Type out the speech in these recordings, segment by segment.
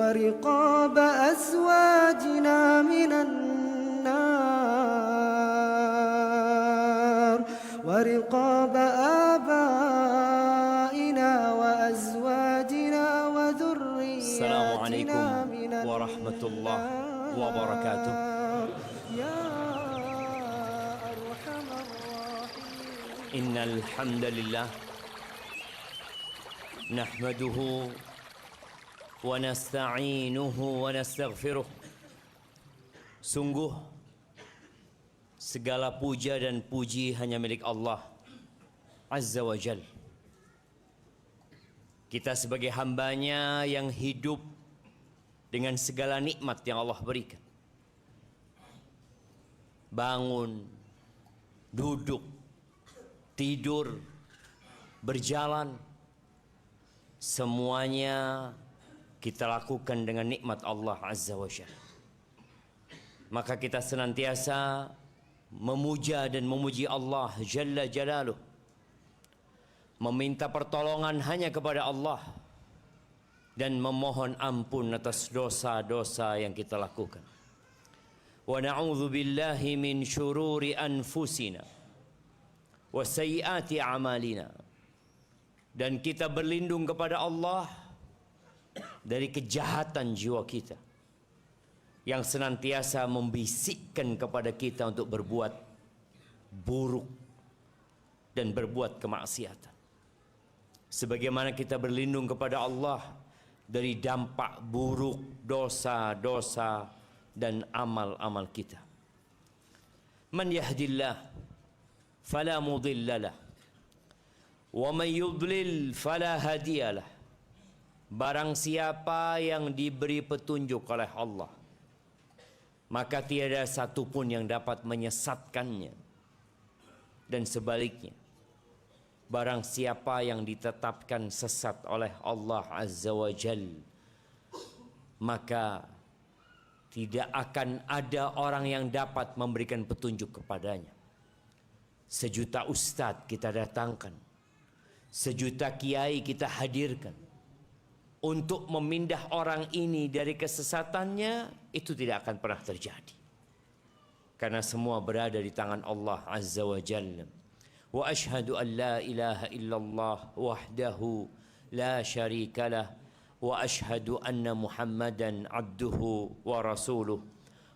ورقاب أزواجنا من النار ورقاب آبائنا وأزواجنا وذرياتنا من النار ورحمة الله وبركاته. يا أرحم الراحمين. إن الحمد لله نحمده ونستعينه ونستغفره. Sungguh segala puja dan puji hanya milik Allah Azza wa Jal. Kita sebagai hambanya yang hidup dengan segala nikmat yang Allah berikan. Bangun, duduk, tidur, berjalan, semuanya kita lakukan dengan nikmat Allah Azza wa Jalla. Maka kita senantiasa memuja dan memuji Allah Jalla Jalaluh, meminta pertolongan hanya kepada Allah, dan memohon ampun atas dosa-dosa yang kita lakukan. Wa na'udzu billahi min syururi anfusina wa sayyiati a'malina. Dan kita berlindung kepada Allah dari kejahatan jiwa kita yang senantiasa membisikkan kepada kita untuk berbuat buruk dan berbuat kemaksiatan. Sebagaimana kita berlindung kepada Allah dari dampak buruk dosa-dosa dan amal-amal kita. Man yahdillah fala mudhillalah wa man yudlil fala hadiyalah. Barang siapa yang diberi petunjuk oleh Allah, maka tiada satupun yang dapat menyesatkannya. Dan sebaliknya, barang siapa yang ditetapkan sesat oleh Allah Azza wa Jal, maka tidak akan ada orang yang dapat memberikan petunjuk kepadanya. Sejuta ustadz kita datangkan, sejuta kiai kita hadirkan untuk memindah orang ini dari kesesatannya, itu tidak akan pernah terjadi. Karena semua berada di tangan Allah Azza wa Jalla. Wa ashhadu an la ilaha illallah wahdahu la syarikalah wa ashhadu anna Muhammadan abduhu wa rasuluh.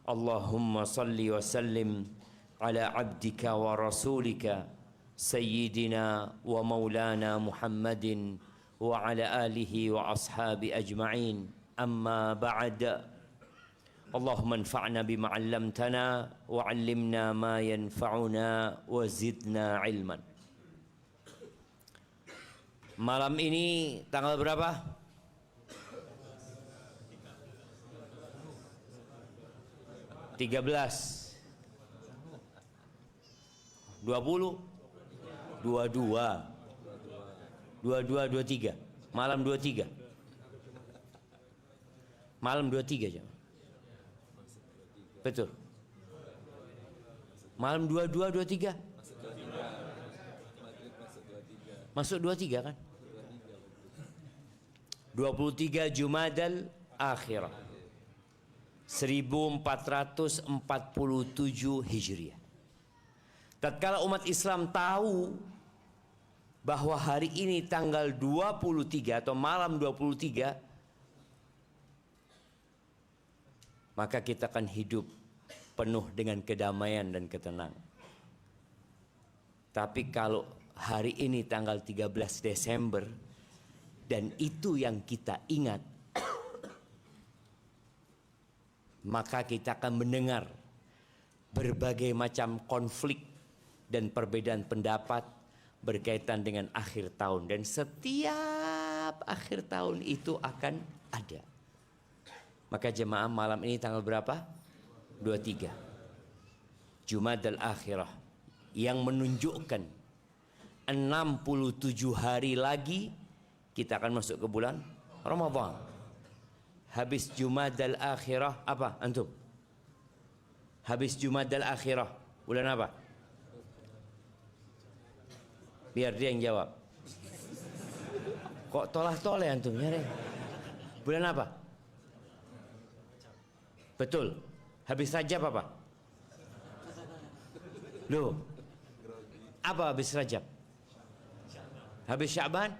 Allahumma salli wa sallim ala abdika wa rasulika sayyidina wa maulana Muhammadin wa ala alihi wa ashabi ajma'in. Amma ba'd. Allahumma anfa'na bima 'allamtana wa 'allimna ma yanfa'una wa zidna ilman. Malam ini tanggal berapa? 13, 20, 22, 23, malam 23, malam 23 jam. Betul. Malam 22, 23. Masuk 23 kan? 23 Jumadal Akhirah 1447 Hijriah. Tatkala umat Islam tahu bahwa hari ini tanggal 23 atau malam 23, maka kita akan hidup penuh dengan kedamaian dan ketenangan. Tapi kalau hari ini tanggal 13 Desember dan itu yang kita ingat, maka kita akan mendengar berbagai macam konflik dan perbedaan pendapat berkaitan dengan akhir tahun. Dan setiap akhir tahun itu akan ada. Maka jemaah, malam ini tanggal berapa? 23 Jumadal Akhirah, yang menunjukkan 67 hari lagi kita akan masuk ke bulan Ramadan. Habis Jumadal Akhirah apa antum? Habis Jumadal Akhirah bulan apa? Biar dia yang jawab. Kok tolah-toleh antum nyari? Bulan apa? Betul. Habis Rajab apa? Loh. Apa habis Rajab? Habis Sya'ban?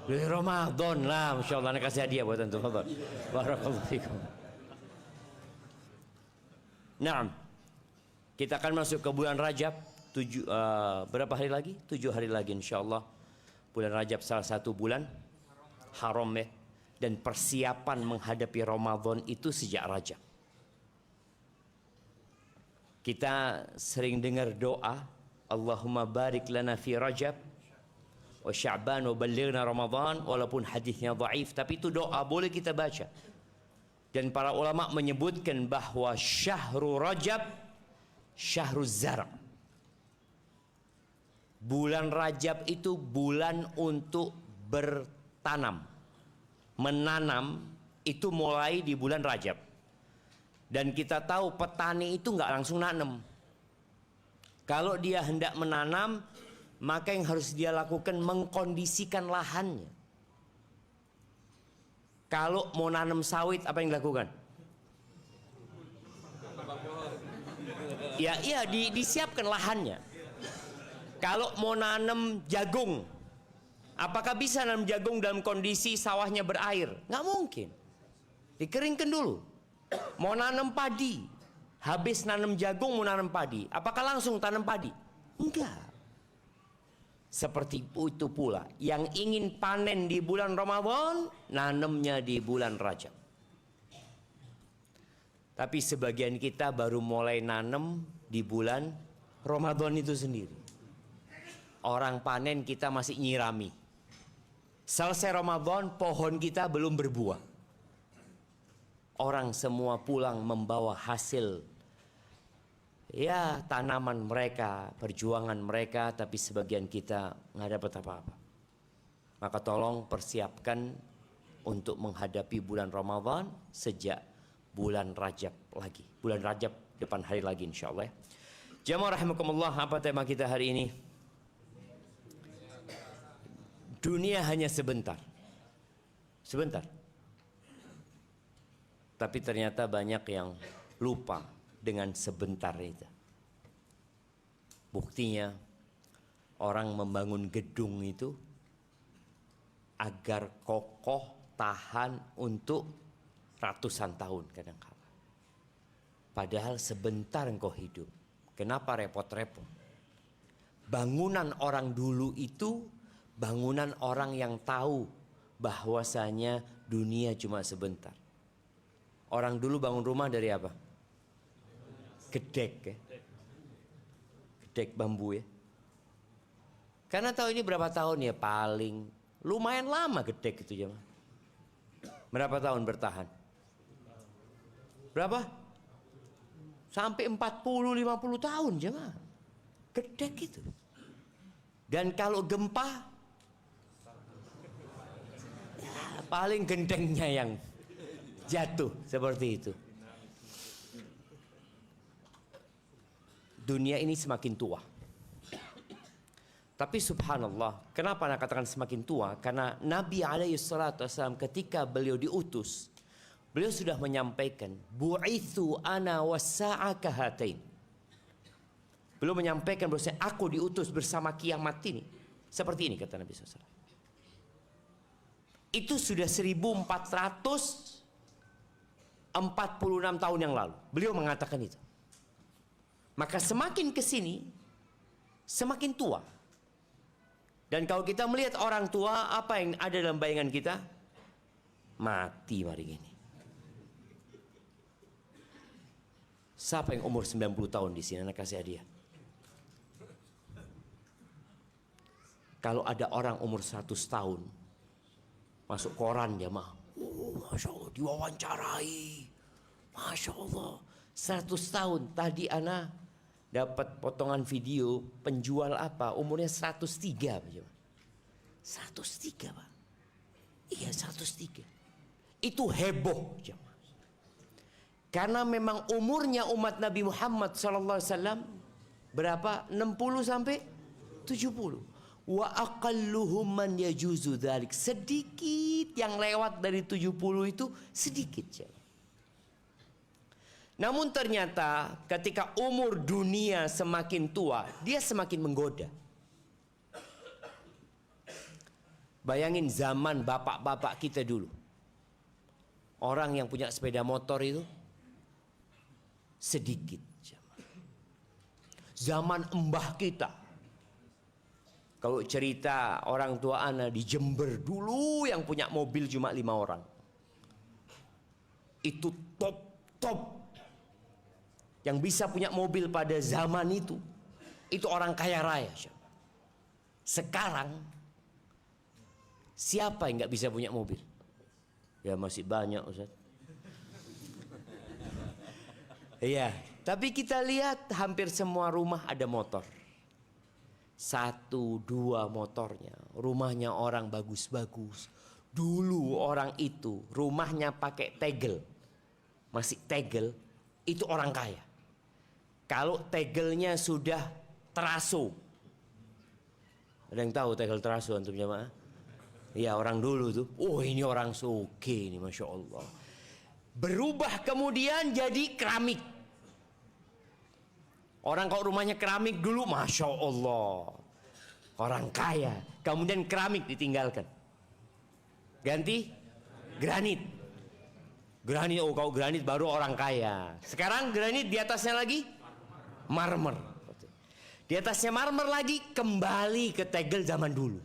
Ramadan lah. Masya Allah, nak kasih hadiah buat antum. Barakallahu fikum. Naam. Kita akan masuk ke bulan Rajab. Berapa hari lagi? 7 hari lagi insyaAllah. Bulan Rajab salah satu bulan haram ya. Dan persiapan menghadapi Ramadan itu sejak Rajab. Kita sering dengar doa, Allahumma barik lana fi Rajab wa Sya'ban wa ballighna Ramadan, walaupun hadisnya dhaif, tapi itu doa boleh kita baca. Dan para ulama menyebutkan bahwa syahrul Rajab syahrul zar'. Bulan Rajab itu bulan untuk bertanam. Menanam itu mulai di bulan Rajab. Dan kita tahu petani itu nggak langsung nanam. Kalau dia hendak menanam, maka yang harus dia lakukan mengkondisikan lahannya. Kalau mau nanam sawit, apa yang dilakukan? Ya, disiapkan lahannya. Kalau mau nanam jagung, apakah bisa nanam jagung dalam kondisi sawahnya berair? Nggak mungkin. Dikeringkan dulu. Mau nanam padi, habis nanam jagung mau nanam padi, apakah langsung tanam padi? Enggak. Seperti itu pula, yang ingin panen di bulan Ramadan, nanamnya di bulan Rajab. Tapi sebagian kita baru mulai nanam di bulan Ramadan itu sendiri. Orang panen kita masih nyirami. Selesai Ramadan, pohon kita belum berbuah. Orang semua pulang membawa hasil ya tanaman mereka, perjuangan mereka, tapi sebagian kita nggak dapat apa-apa. Maka tolong persiapkan untuk menghadapi bulan Ramadan sejak bulan Rajab lagi. Bulan Rajab depan hari lagi insya Allah. Jamaah rahimakumullah, apa tema kita hari ini? Dunia hanya sebentar. Sebentar. Tapi ternyata banyak yang lupa dengan sebentar itu. Buktinya orang membangun gedung itu agar kokoh tahan untuk ratusan tahun kadang-kala. Padahal sebentar engkau hidup. Kenapa repot-repot? Bangunan orang dulu itu bangunan orang yang tahu bahwasanya dunia cuma sebentar. Orang dulu bangun rumah dari apa? Gedek ya. Gedek bambu ya. Karena tahu ini berapa tahun ya, paling lumayan lama gedek itu jemaah. Berapa tahun bertahan? Berapa? Sampai 40-50 tahun jemaah. Gedek itu. Dan kalau gempa ya, paling gendengnya yang jatuh seperti itu. Dunia ini semakin tua. Tapi subhanallah, kenapa nak katakan semakin tua? Karena Nabi SAW ketika beliau diutus, beliau sudah menyampaikan, bu'ithu ana wassa'a kahatain. Beliau menyampaikan bahwa aku diutus bersama kiamat ini. Seperti ini kata Nabi SAW. Itu sudah 1446 tahun yang lalu. Beliau mengatakan itu. Maka semakin kesini, semakin tua. Dan kalau kita melihat orang tua, apa yang ada dalam bayangan kita? Mati hari ini. Siapa yang umur 90 tahun di sini? Anak kasih hadiah. Kalau ada orang umur 100 tahun, masuk koran jamaah. Masya Allah, diwawancarai. Masya Allah, 100 tahun. Tadi ana dapat potongan video penjual apa, umurnya 103. 103 Pak. Iya 103. Itu heboh jemaah. Karena memang umurnya umat Nabi Muhammad SAW berapa? 60 sampai 70. Wa aqalluhum man yajuzu dzalik. Sedikit yang lewat dari 70 itu sedikit. Namun ternyata ketika umur dunia semakin tua, dia semakin menggoda. Bayangin zaman bapak-bapak kita dulu. Orang yang punya sepeda motor itu sedikit. Zaman embah kita. Kalau cerita orang tua ana di Jember dulu yang punya mobil cuma 5 orang. Itu top. Yang bisa punya mobil pada zaman itu orang kaya raya. Sekarang siapa yang nggak bisa punya mobil? Ya masih banyak, Ustaz. Iya, tapi kita lihat hampir semua rumah ada motor. 1, 2 motornya. Rumahnya orang bagus-bagus. Dulu orang itu rumahnya pakai tegel. Masih tegel, itu orang kaya. Kalau tegelnya sudah teraso. Ada yang tahu tegel teraso antum jamaah? Ya orang dulu tuh. Oh ini orang soge ini, Masya Allah. Berubah kemudian jadi keramik. Orang kalau rumahnya keramik dulu, Masya Allah. Orang kaya. Kemudian keramik ditinggalkan. Ganti granit. Granit, oh kalau granit baru orang kaya. Sekarang granit di atasnya lagi marmer. Di atasnya marmer lagi kembali ke tegel zaman dulu.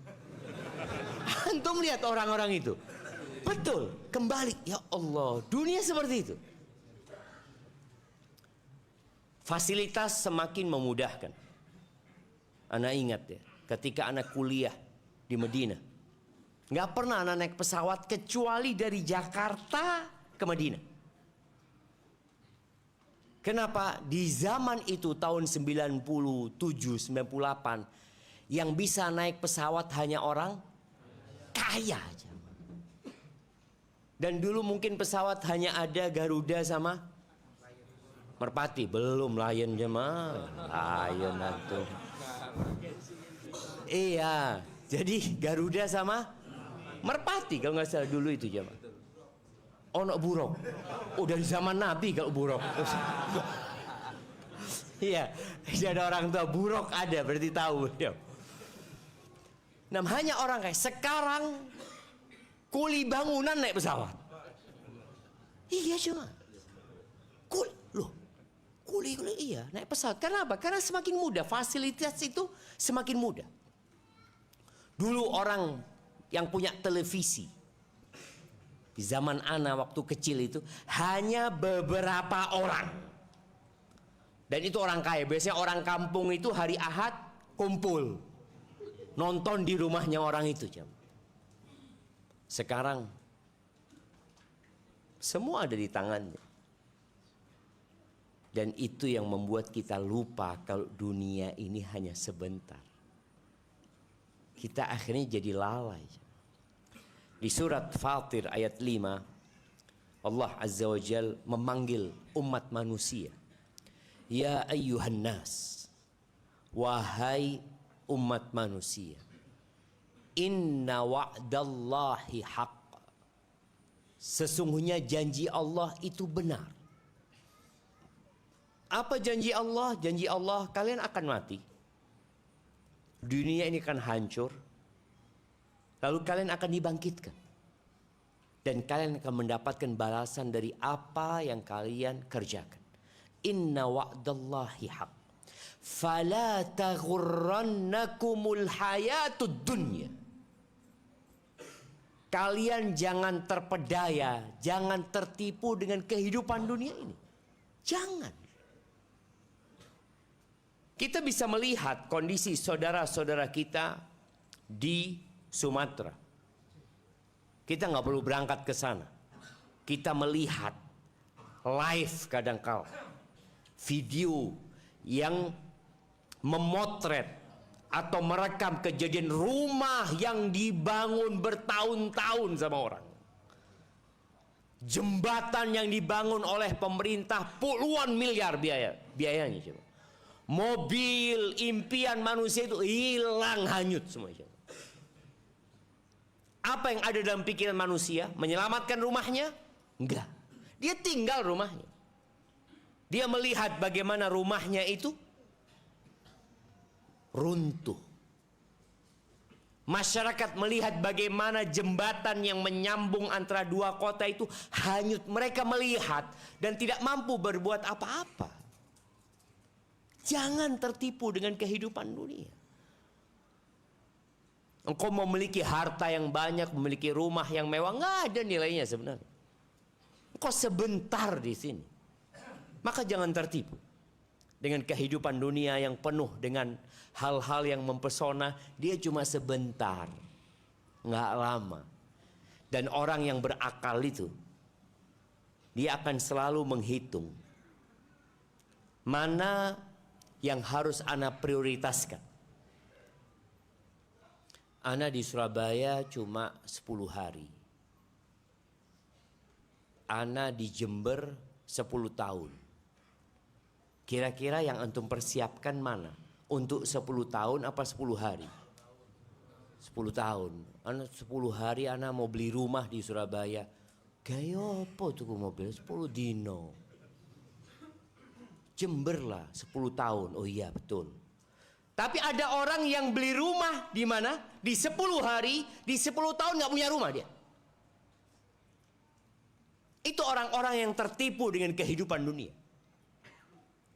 Antum lihat orang-orang itu. Betul, kembali. Ya Allah, dunia seperti itu. Fasilitas semakin memudahkan. Anak ingat ya, ketika anak kuliah di Madinah, nggak pernah anak naik pesawat kecuali dari Jakarta ke Madinah. Kenapa? Di zaman itu tahun 97, 98 yang bisa naik pesawat hanya orang kaya aja. Dan dulu mungkin pesawat hanya ada Garuda sama Merpati, belum Lion jemaah. Lion antum. Iya, jadi Garuda sama Merpati kalau nggak salah dulu itu jemaah. Ono buruk. Oh dari zaman Nabi kalau buruk. Iya, ada orang tua buruk ada berarti tahu. Nah, hanya orang kayak sekarang kuli bangunan naik pesawat. Iya cuma. Kuli iya naik pesawat. Kenapa? Karena semakin mudah, fasilitas itu semakin mudah. Dulu orang yang punya televisi di zaman ana waktu kecil itu hanya beberapa orang. Dan itu orang kaya. Biasanya orang kampung itu hari Ahad kumpul nonton di rumahnya orang itu. Sekarang semua ada di tangannya. Dan itu yang membuat kita lupa kalau dunia ini hanya sebentar. Kita akhirnya jadi lalai. Di surat Fatir ayat 5, Allah Azza wa Jal memanggil umat manusia. Ya ayyuhan nas, wahai umat manusia. Inna wa'dallahi haqq. Sesungguhnya janji Allah itu benar. Apa janji Allah? Janji Allah kalian akan mati. Dunia ini akan hancur. Lalu kalian akan dibangkitkan. Dan kalian akan mendapatkan balasan dari apa yang kalian kerjakan. Inna wa'dallahi haq. Fala taghurrannakumul hayatud dunya. Kalian jangan terpedaya, jangan tertipu dengan kehidupan dunia ini. Jangan. Kita bisa melihat kondisi saudara-saudara kita di Sumatera. Kita nggak perlu berangkat ke sana. Kita melihat live kadangkala video yang memotret atau merekam kejadian rumah yang dibangun bertahun-tahun sama orang. Jembatan yang dibangun oleh pemerintah puluhan miliar biayanya coba. Mobil impian manusia itu hilang hanyut semua. Apa yang ada dalam pikiran manusia? Menyelamatkan rumahnya? Enggak. Dia tinggal rumahnya. Dia melihat bagaimana rumahnya itu runtuh. Masyarakat melihat bagaimana jembatan yang menyambung antara dua kota itu hanyut. Mereka melihat dan tidak mampu berbuat apa-apa. Jangan tertipu dengan kehidupan dunia. Engkau memiliki harta yang banyak, memiliki rumah yang mewah, nggak ada nilainya sebenarnya. Engkau sebentar di sini. Maka jangan tertipu dengan kehidupan dunia yang penuh dengan hal-hal yang mempesona. Dia cuma sebentar, nggak lama. Dan orang yang berakal itu, dia akan selalu menghitung mana yang harus ana prioritaskan. Ana di Surabaya cuma 10 hari. Ana di Jember 10 tahun. Kira-kira yang antum persiapkan mana? Untuk 10 tahun apa 10 hari? 10 tahun. Ana 10 hari ana mau beli rumah di Surabaya. Gaya apa tuh mobil? 10 dino. Jember lah 10 tahun. Oh iya betul. Tapi ada orang yang beli rumah di mana? Di 10 hari, di 10 tahun nggak punya rumah dia. Itu orang-orang yang tertipu dengan kehidupan dunia.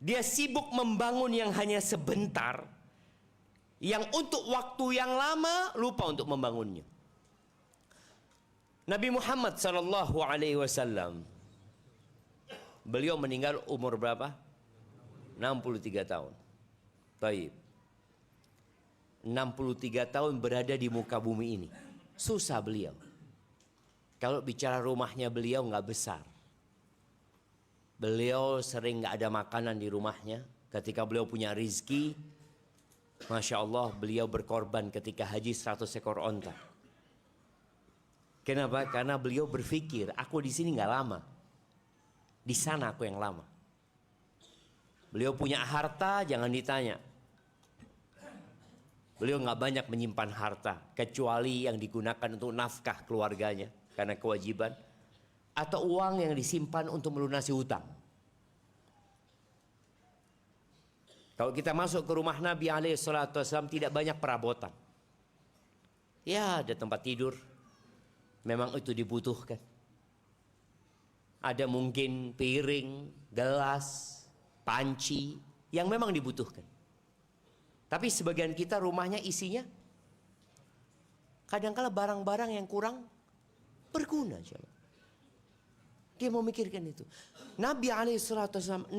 Dia sibuk membangun yang hanya sebentar, yang untuk waktu yang lama lupa untuk membangunnya. Nabi Muhammad SAW, beliau meninggal umur berapa? 63 tahun. Baik. 63 tahun berada di muka bumi ini. Susah beliau. Kalau bicara rumahnya beliau nggak besar. Beliau sering nggak ada makanan di rumahnya. Ketika beliau punya rizki, Masya Allah beliau berkorban ketika haji 100 ekor onta. Kenapa? Karena beliau berpikir, aku di sini nggak lama. Di sana aku yang lama. Beliau punya harta, jangan ditanya. Beliau nggak banyak menyimpan harta, kecuali yang digunakan untuk nafkah keluarganya karena kewajiban, atau uang yang disimpan untuk melunasi hutang. Kalau kita masuk ke rumah Nabi SAW tidak banyak perabotan. Ya ada tempat tidur, memang itu dibutuhkan. Ada mungkin piring, gelas, panci yang memang dibutuhkan. Tapi sebagian kita rumahnya isinya kadang-kala barang-barang yang kurang berguna. Dia memikirkan itu. Nabi SAW 63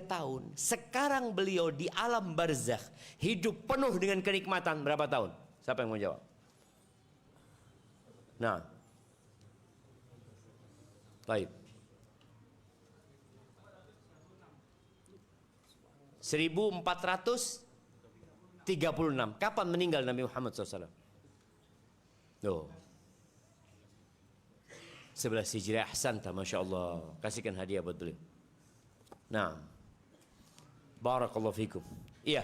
tahun. Sekarang beliau di alam barzakh. Hidup penuh dengan kenikmatan. Berapa tahun? Siapa yang mau jawab? Nah. Baik. 1436. Kapan meninggal Nabi Muhammad SAW? Oh. 11 Hijriah. Ahsanta, Masya Allah. Kasihkan hadiah buat beliau. Nah. Barakallahu fikum. Iya.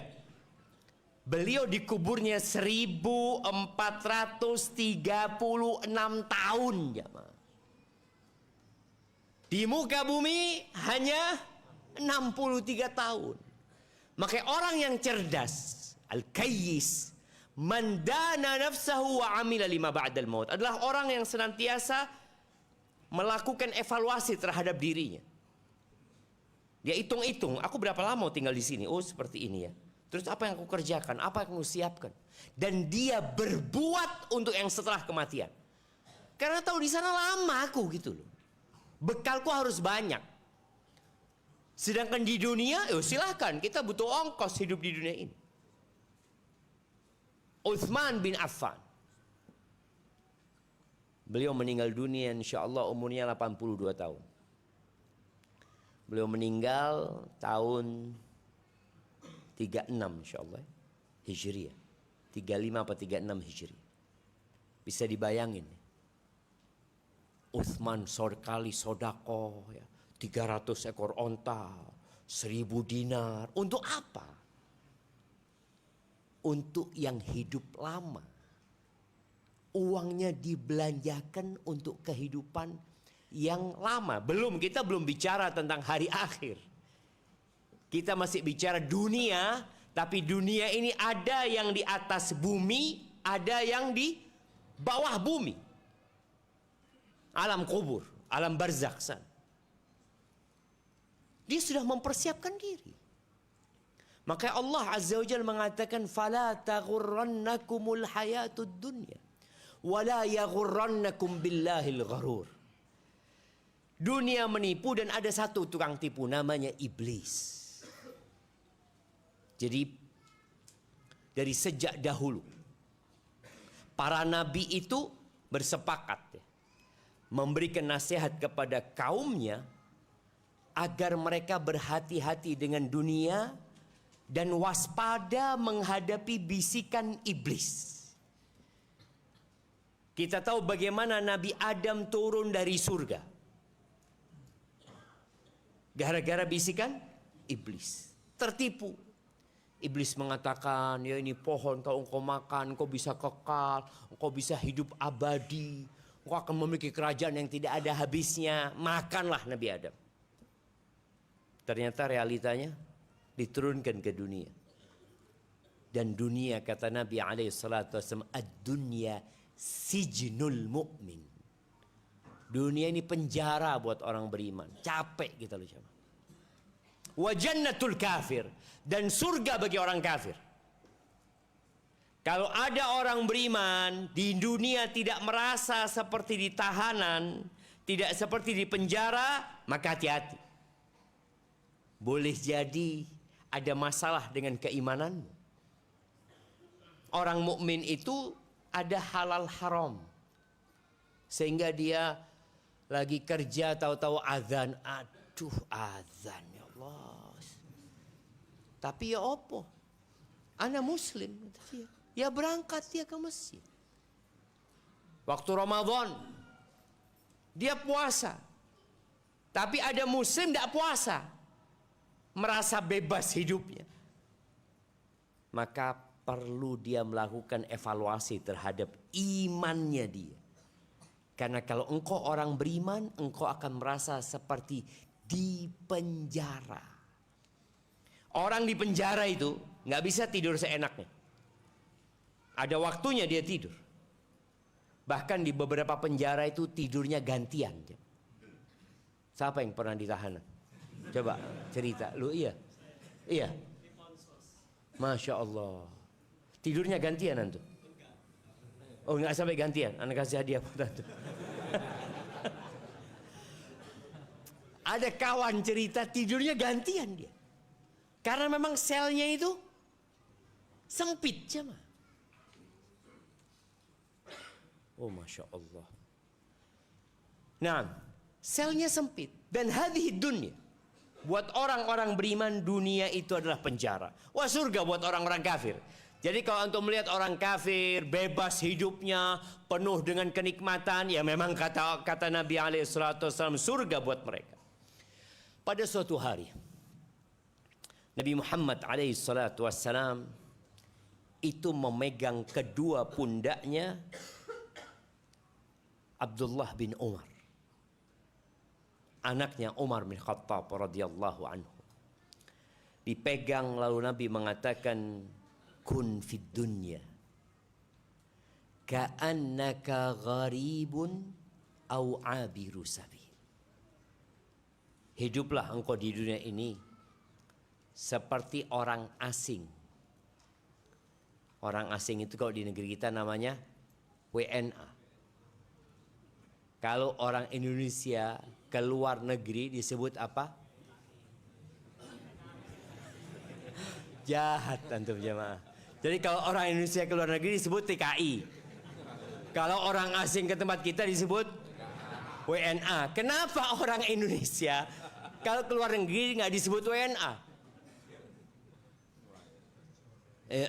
Beliau dikuburnya 1436 tahun. Di muka bumi hanya 63 tahun. Maka orang yang cerdas, al-kayyis, man dana nafsahu wa amila lima ba'dal maut, adalah orang yang senantiasa melakukan evaluasi terhadap dirinya. Dia hitung-hitung, aku berapa lama tinggal di sini? Oh, seperti ini ya. Terus apa yang aku kerjakan? Apa yang aku siapkan? Dan dia berbuat untuk yang setelah kematian. Karena tahu di sana lama aku gitu loh. Bekalku harus banyak. Sedangkan di dunia, silahkan kita butuh ongkos hidup di dunia ini. Uthman bin Affan. Beliau meninggal dunia insya Allah umurnya 82 tahun. Beliau meninggal tahun 36 insya Allah. Hijriah. 35 apa 36 Hijriah. Bisa dibayangin. Uthman sekali sodako ya. 300 ekor onta, 1000 dinar. Untuk apa? Untuk yang hidup lama. Uangnya dibelanjakan untuk kehidupan yang lama. Kita belum bicara tentang hari akhir. Kita masih bicara dunia, tapi dunia ini ada yang di atas bumi, ada yang di bawah bumi. Alam kubur, alam barzakh sana. Dia sudah mempersiapkan diri. Maka Allah Azza wa Jalla mengatakan fala taghurrannakumul hayatud dunya wala yaghurrannakum billahil gharur. Dunia menipu dan ada satu tukang tipu namanya iblis. Jadi dari sejak dahulu para nabi itu bersepakat memberikan nasihat kepada kaumnya agar mereka berhati-hati dengan dunia dan waspada menghadapi bisikan iblis. Kita tahu bagaimana Nabi Adam turun dari surga. Gara-gara bisikan iblis. Tertipu. Iblis mengatakan, ya ini pohon kalau engkau makan, engkau bisa kekal, engkau bisa hidup abadi, engkau akan memiliki kerajaan yang tidak ada habisnya. Makanlah Nabi Adam. Ternyata realitanya diturunkan ke dunia. Dan dunia kata Nabi SAW, ad-dunya sijnul mu'min. Dunia ini penjara buat orang beriman. Capek kita loh. Wa jannatul kafir. Dan surga bagi orang kafir. Kalau ada orang beriman di dunia tidak merasa seperti di tahanan, tidak seperti di penjara, maka hati-hati. Boleh jadi ada masalah dengan keimananmu. Orang mukmin itu ada halal haram. Sehingga dia lagi kerja tahu-tahu azan. Aduh azan ya Allah. Tapi ya opo? Ana muslim. Ya berangkat dia ke masjid. Waktu Ramadan. Dia puasa. Tapi ada muslim tidak puasa. Merasa bebas hidupnya. Maka perlu dia melakukan evaluasi terhadap imannya dia. Karena kalau engkau orang beriman, engkau akan merasa seperti di penjara. Orang di penjara itu nggak bisa tidur seenaknya. Ada waktunya dia tidur. Bahkan di beberapa penjara itu tidurnya gantian. Siapa yang pernah ditahan? Coba cerita. Lu iya? Iya. Masya Allah. Tidurnya gantian antum? Oh nggak sampai gantian. Anak kasih hadiah antum. Ada kawan cerita tidurnya gantian dia. Karena memang selnya itu sempit cuma. Oh Masya Allah. Nah, selnya sempit. Dan hadhihi dunya. Buat orang-orang beriman dunia itu adalah penjara. Wah surga buat orang-orang kafir. Jadi kalau untuk melihat orang kafir bebas hidupnya penuh dengan kenikmatan, ya memang kata Nabi SAW surga buat mereka. Pada suatu hari Nabi Muhammad SAW itu memegang kedua pundaknya Abdullah bin Umar, anaknya Umar bin Khattab radhiyallahu anhu. Dipegang lalu Nabi mengatakan, kun fid dunya ka'annaka gharibun au abiru sabil. Hiduplah engkau di dunia ini seperti orang asing. Orang asing itu kalau di negeri kita namanya WNA. Kalau orang Indonesia keluar negeri disebut apa? Jahat antum jamaah. Jadi kalau orang Indonesia keluar negeri disebut TKI. Kalau orang asing ke tempat kita disebut WNA. Kenapa orang Indonesia kalau keluar negeri nggak disebut WNA?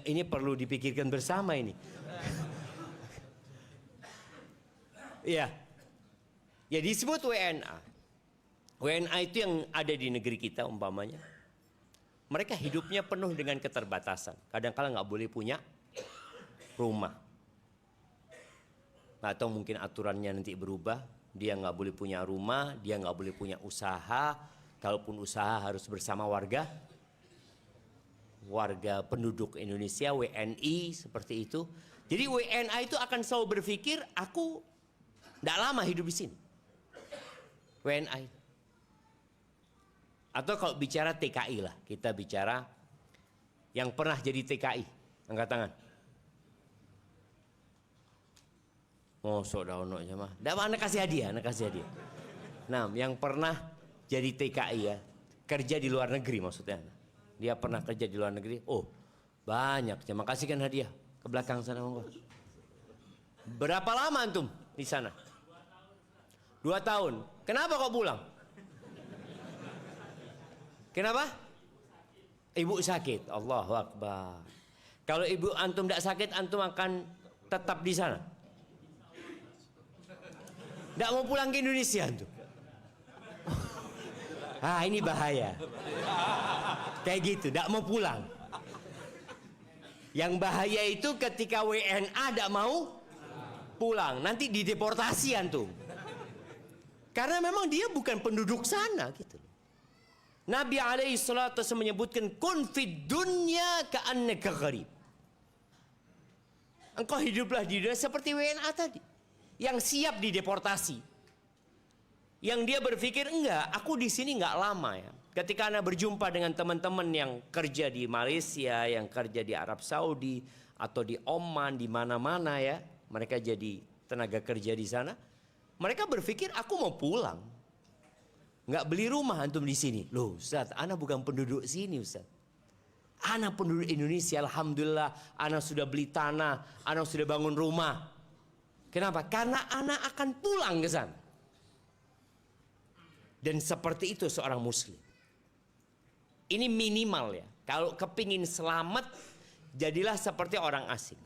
Ini perlu dipikirkan bersama ini. Iya. Ya disebut WNA. WNA itu yang ada di negeri kita umpamanya. Mereka hidupnya penuh dengan keterbatasan. Kadang-kadang nggak boleh punya rumah. Atau mungkin aturannya nanti berubah. Dia nggak boleh punya rumah, dia nggak boleh punya usaha. Kalaupun usaha harus bersama warga penduduk Indonesia, WNI seperti itu. Jadi WNI itu akan selalu berpikir, aku tidak lama hidup di sini. WNI. Atau kalau bicara TKI lah, kita bicara yang pernah jadi TKI, angkat tangan. Mosok dah ono mah. Dah anak kasih hadiah. Nah, yang pernah jadi TKI ya, kerja di luar negeri maksudnya. Dia pernah kerja di luar negeri. Oh, banyak. Terima kasih kan hadiah. Ke belakang sana monggo. Berapa lama antum di sana? 2 tahun. Kenapa kok pulang? Kenapa? Ibu sakit. Allahu Akbar. Kalau ibu antum tidak sakit, antum akan tetap di sana. Tidak mau pulang ke Indonesia antum. Ah, ini bahaya. Kayak gitu, tidak mau pulang. Yang bahaya itu ketika WNA tidak mau pulang, nanti dideportasi antum. Karena memang dia bukan penduduk sana gitu. Nabi alaihi salatu wasallam menyebutkan kun fid dunya ka'annaka gharib. Engkau hiduplah di dunia seperti WNA tadi, yang siap dideportasi. Yang dia berpikir enggak, aku di sini enggak lama ya. Ketika Anda berjumpa dengan teman-teman yang kerja di Malaysia, yang kerja di Arab Saudi atau di Oman, di mana-mana ya, mereka jadi tenaga kerja di sana. Mereka berpikir aku mau pulang. Enggak beli rumah antum di sini. Loh, Ustaz, Ana bukan penduduk sini, Ustaz. Ana penduduk Indonesia, alhamdulillah. Ana sudah beli tanah, Ana sudah bangun rumah. Kenapa? Karena Ana akan pulang ke sana. Dan seperti itu seorang muslim. Ini minimal ya. Kalau kepingin selamat, jadilah seperti orang asing.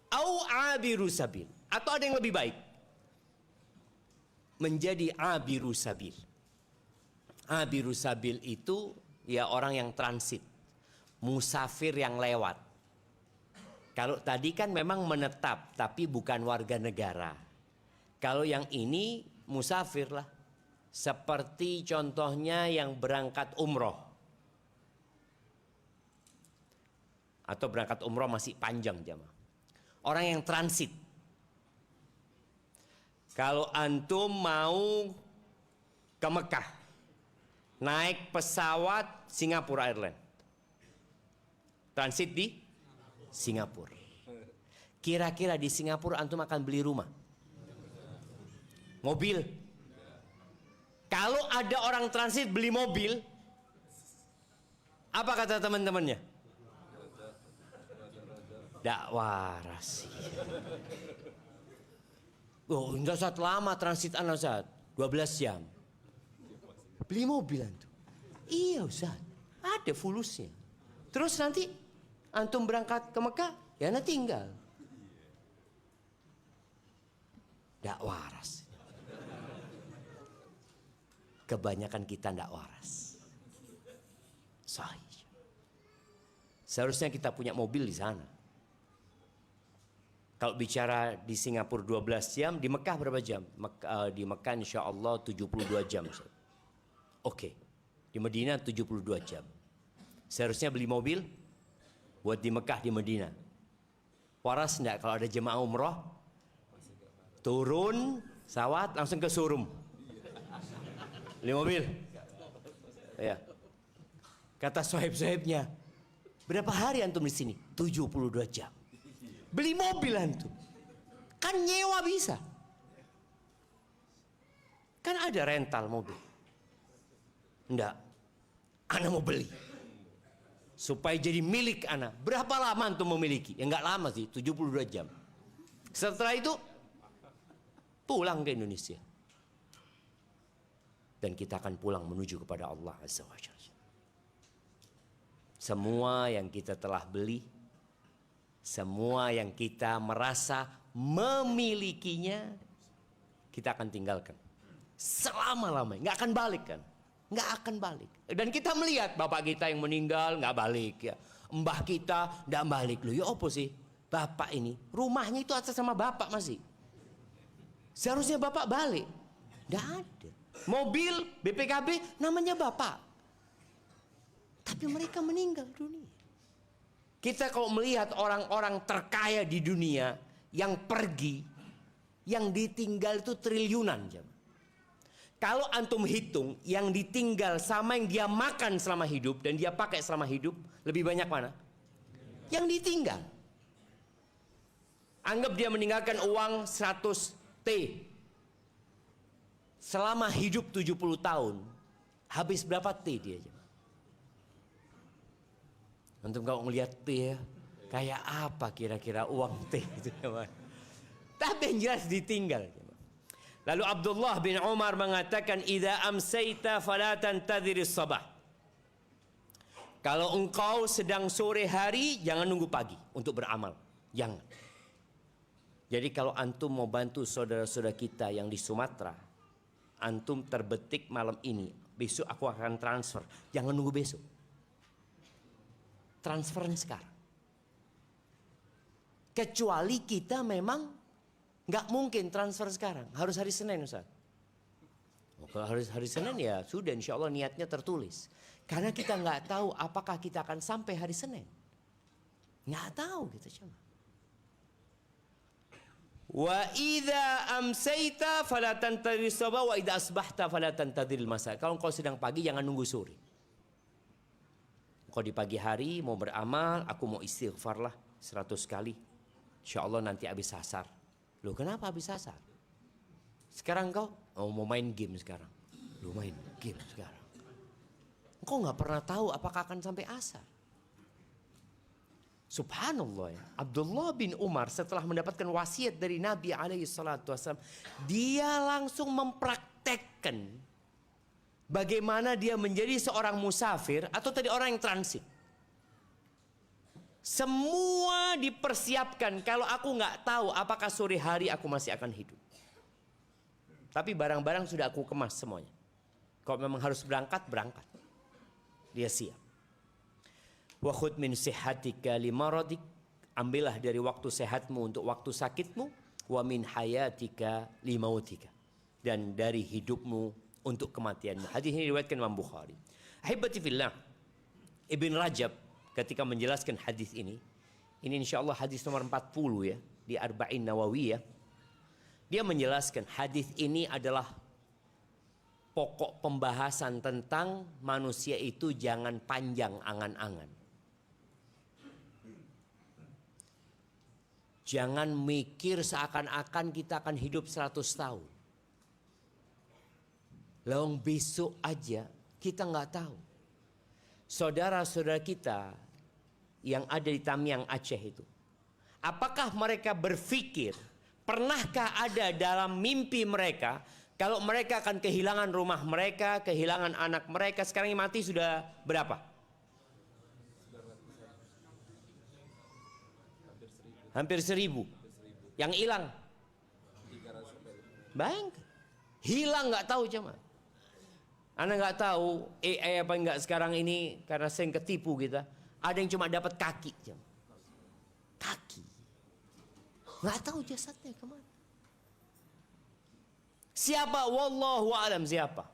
Au abiru sabil. Atau ada yang lebih baik. Menjadi abiru sabil. Abiru sabil itu ya orang yang transit. Musafir yang lewat. Kalau tadi kan memang menetap, tapi bukan warga negara. Kalau yang ini musafir lah. Seperti contohnya yang berangkat umroh. Atau berangkat umroh masih panjang jamaah. Orang yang transit. Kalau antum mau ke Mekah, naik pesawat Singapura Airlines. Transit di Singapura. Kira-kira di Singapura antum akan beli rumah? Mobil? Kalau ada orang transit beli mobil, apa kata teman-temannya? Nggak waras. Oh, enggak Ustaz, lama transit anak Ustaz, 12 jam. Beli mobil antum. Iya Ustaz, ada fulusnya. Terus nanti antum berangkat ke Mekah, ya nanti tinggal. Nggak waras. Kebanyakan kita tidak waras. Sahih. Seharusnya kita punya mobil di sana. Kalau bicara di Singapura 12 jam, di Mekah berapa jam? Di Mekah insya Allah 72 jam. Oke. Di Madinah 72 jam. Seharusnya beli mobil buat di Mekah, di Madinah. Waras enggak kalau ada jemaah umroh? Turun, pesawat langsung ke showroom. Beli mobil. Ya. Kata sohib-sohibnya, berapa hari antum di sini? 72 jam. Beli mobil antum. Kan nyewa bisa. Kan ada rental mobil. Enggak. Ana mau beli. Supaya jadi milik ana. Berapa lama antum memiliki? Ya enggak lama sih, 72 jam. Setelah itu pulang ke Indonesia. Dan kita akan pulang menuju kepada Allah Azza wa Jalla. Semua yang kita telah beli, semua yang kita merasa memilikinya, kita akan tinggalkan. Selama-lamanya, nggak akan balik kan? Nggak akan balik. Dan kita melihat bapak kita yang meninggal nggak balik ya. Mbah kita nggak balik. Loh ya apa sih? Bapak ini, rumahnya itu atas sama bapak masih. Seharusnya bapak balik. Tidak ada. Mobil, BPKB, namanya bapak. Tapi mereka meninggal dunia. Kita kalau melihat orang-orang terkaya di dunia yang pergi, yang ditinggal itu triliunan. Kalau antum hitung yang ditinggal sama yang dia makan selama hidup dan dia pakai selama hidup, lebih banyak mana? Yang ditinggal. Anggap dia meninggalkan uang 100 T. Selama hidup 70 tahun, habis berapa T dia? Antum kalau melihat T ya, kayak apa kira-kira uang T itu? Tapi yang jelas ditinggal. Lalu Abdullah bin Umar mengatakan, "Idza amsayta fala tantadhiris sabah." Kalau engkau sedang sore hari, jangan nunggu pagi untuk beramal. Jangan. Jadi kalau antum mau bantu saudara-saudara kita yang di Sumatera, antum terbetik malam ini, besok aku akan transfer. Jangan nunggu besok. Transferan sekarang. Kecuali kita memang nggak mungkin transfer sekarang, harus hari Senin Ustaz. Kalau hari Senin ya sudah, insya Allah niatnya tertulis. Karena kita nggak tahu apakah kita akan sampai hari Senin. Nggak tahu kita cuma. Wa idza amsayta fala tantadhir sabah wa idza asbahta fala tantadhir masa. Kalau engkau sedang pagi jangan nunggu sore. Engkau di pagi hari mau beramal, aku mau istighfar lah 100 kali. Insya Allah nanti habis asar. Loh kenapa habis asar? Sekarang engkau mau main game sekarang. Lu main game sekarang. Engkau nggak pernah tahu apakah akan sampai asar. Subhanallah ya. Abdullah bin Umar setelah mendapatkan wasiat dari Nabi SAW, dia langsung mempraktekkan bagaimana dia menjadi seorang musafir atau tadi orang yang transit. Semua dipersiapkan. Kalau aku nggak tahu apakah sore hari aku masih akan hidup. Tapi barang-barang sudah aku kemas semuanya. Kalau memang harus berangkat, berangkat. Dia siap. Wa khudh min sihhatika limaradik, ambillah dari waktu sehatmu untuk waktu sakitmu, wa min hayatika limautika, dan dari hidupmu untuk kematianmu. Hadis ini diriwayatkan Imam Bukhari. Ahibati fillah, Ibn Rajab ketika menjelaskan hadis ini insyaallah hadis nomor 40 ya di Arba'in Nawawiyah. Dia menjelaskan hadis ini adalah pokok pembahasan tentang manusia itu jangan panjang angan-angan. Jangan mikir seakan-akan kita akan hidup 100 tahun. Lawang besok aja kita nggak tahu. Saudara-saudara kita yang ada di Tamiang Aceh itu, apakah mereka berpikir, pernahkah ada dalam mimpi mereka kalau mereka akan kehilangan rumah mereka, kehilangan anak mereka? Sekarang yang mati sudah berapa? Hampir 1000. Yang hilang? Bayangkan. Hilang nggak tahu cuma. Anda nggak tahu AI apa enggak sekarang ini karena sering ketipu kita. Ada yang cuma dapat kaki cuma. Kaki. Nggak tahu jasadnya kemana. Siapa? Wallahu a'lam siapa.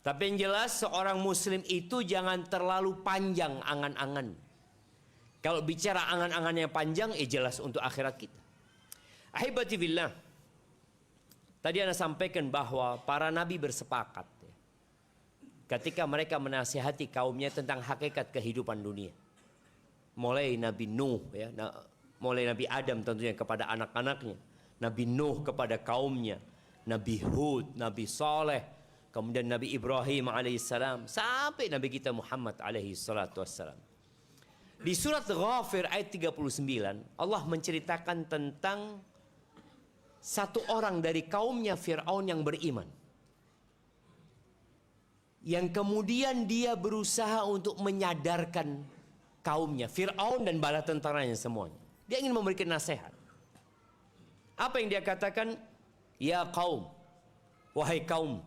Tapi yang jelas seorang muslim itu jangan terlalu panjang angan-angan. Kalau bicara angan-angan yang panjang, jelas untuk akhirat kita. Ahibati billah. Tadi Anda sampaikan bahwa para nabi bersepakat ya, ketika mereka menasihati kaumnya tentang hakikat kehidupan dunia. Mulai Nabi Nuh ya, mulai Nabi Adam tentunya kepada anak-anaknya, Nabi Nuh kepada kaumnya, Nabi Hud, Nabi Saleh, kemudian Nabi Ibrahim alaihissalam, sampai Nabi kita Muhammad alaihissalam. Di surat Ghafir ayat 39, Allah menceritakan tentang satu orang dari kaumnya Fir'aun yang beriman. Yang kemudian dia berusaha untuk menyadarkan kaumnya, Fir'aun dan bala tentaranya semuanya. Dia ingin memberikan nasihat. Apa yang dia katakan? Ya kaum, wahai kaum,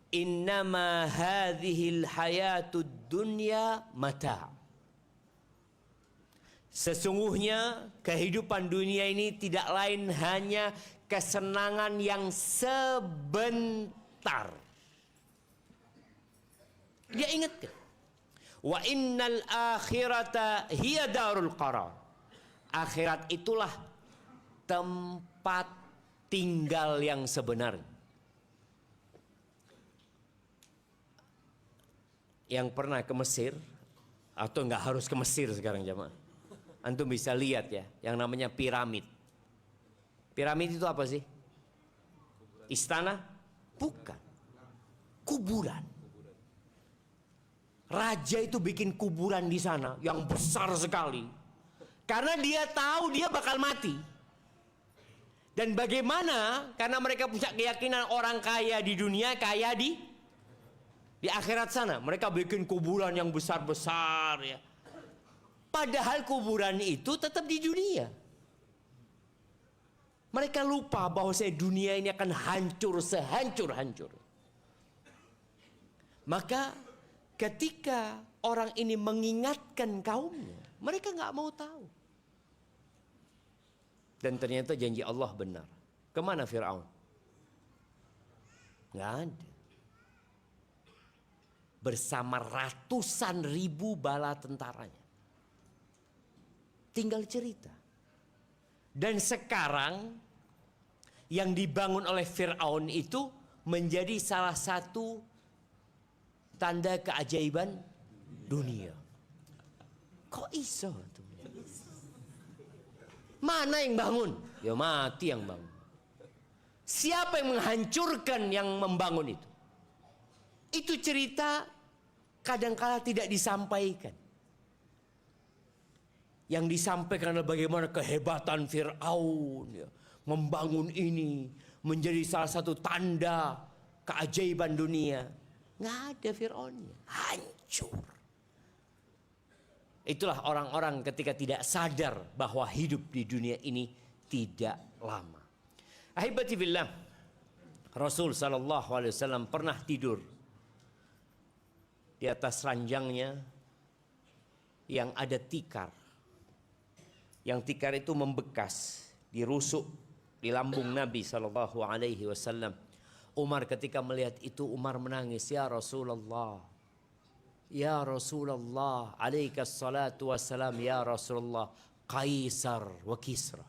innama hadhil hayatud dunya mata'. Sesungguhnya kehidupan dunia ini tidak lain hanya kesenangan yang sebentar. Dia ingatkan, wa innal akhirata hiya darul qarar. Akhirat itulah tempat tinggal yang sebenarnya. Yang pernah ke Mesir, atau nggak harus ke Mesir sekarang jamaah, antum bisa lihat ya, yang namanya piramid. Piramid itu apa sih? Istana? Bukan. Kuburan. Raja itu bikin kuburan di sana yang besar sekali. Karena dia tahu dia bakal mati. Dan bagaimana? Karena mereka punya keyakinan orang kaya di dunia kaya di akhirat sana. Mereka bikin kuburan yang besar-besar ya. Padahal kuburan itu tetap di dunia. Mereka lupa bahwa dunia ini akan hancur sehancur-hancur. Maka ketika orang ini mengingatkan kaumnya, mereka nggak mau tahu. Dan ternyata janji Allah benar. Kemana Fir'aun? Nggak ada. Bersama ratusan ribu bala tentaranya. Tinggal cerita. Dan sekarang yang dibangun oleh Fir'aun itu menjadi salah satu tanda keajaiban dunia. Kok iso? Mana yang bangun? Ya mati yang bangun. Siapa yang menghancurkan yang membangun itu? Itu cerita kadang-kala tidak disampaikan. Yang disampaikan adalah bagaimana kehebatan Fir'aun ya, membangun ini menjadi salah satu tanda keajaiban dunia. Nggak ada Fir'aunnya, hancur. Itulah orang-orang ketika tidak sadar bahwa hidup di dunia ini tidak lama. Ahibati billah, Rasul SAW pernah tidur di atas ranjangnya yang ada tikar. Yang tikar itu membekas, dirusuk di lambung Nabi SAW. Umar ketika melihat itu, Umar menangis, ya Rasulullah, ya Rasulullah, alaikas salatu wassalam, ya Rasulullah, Kaisar wa Kisra,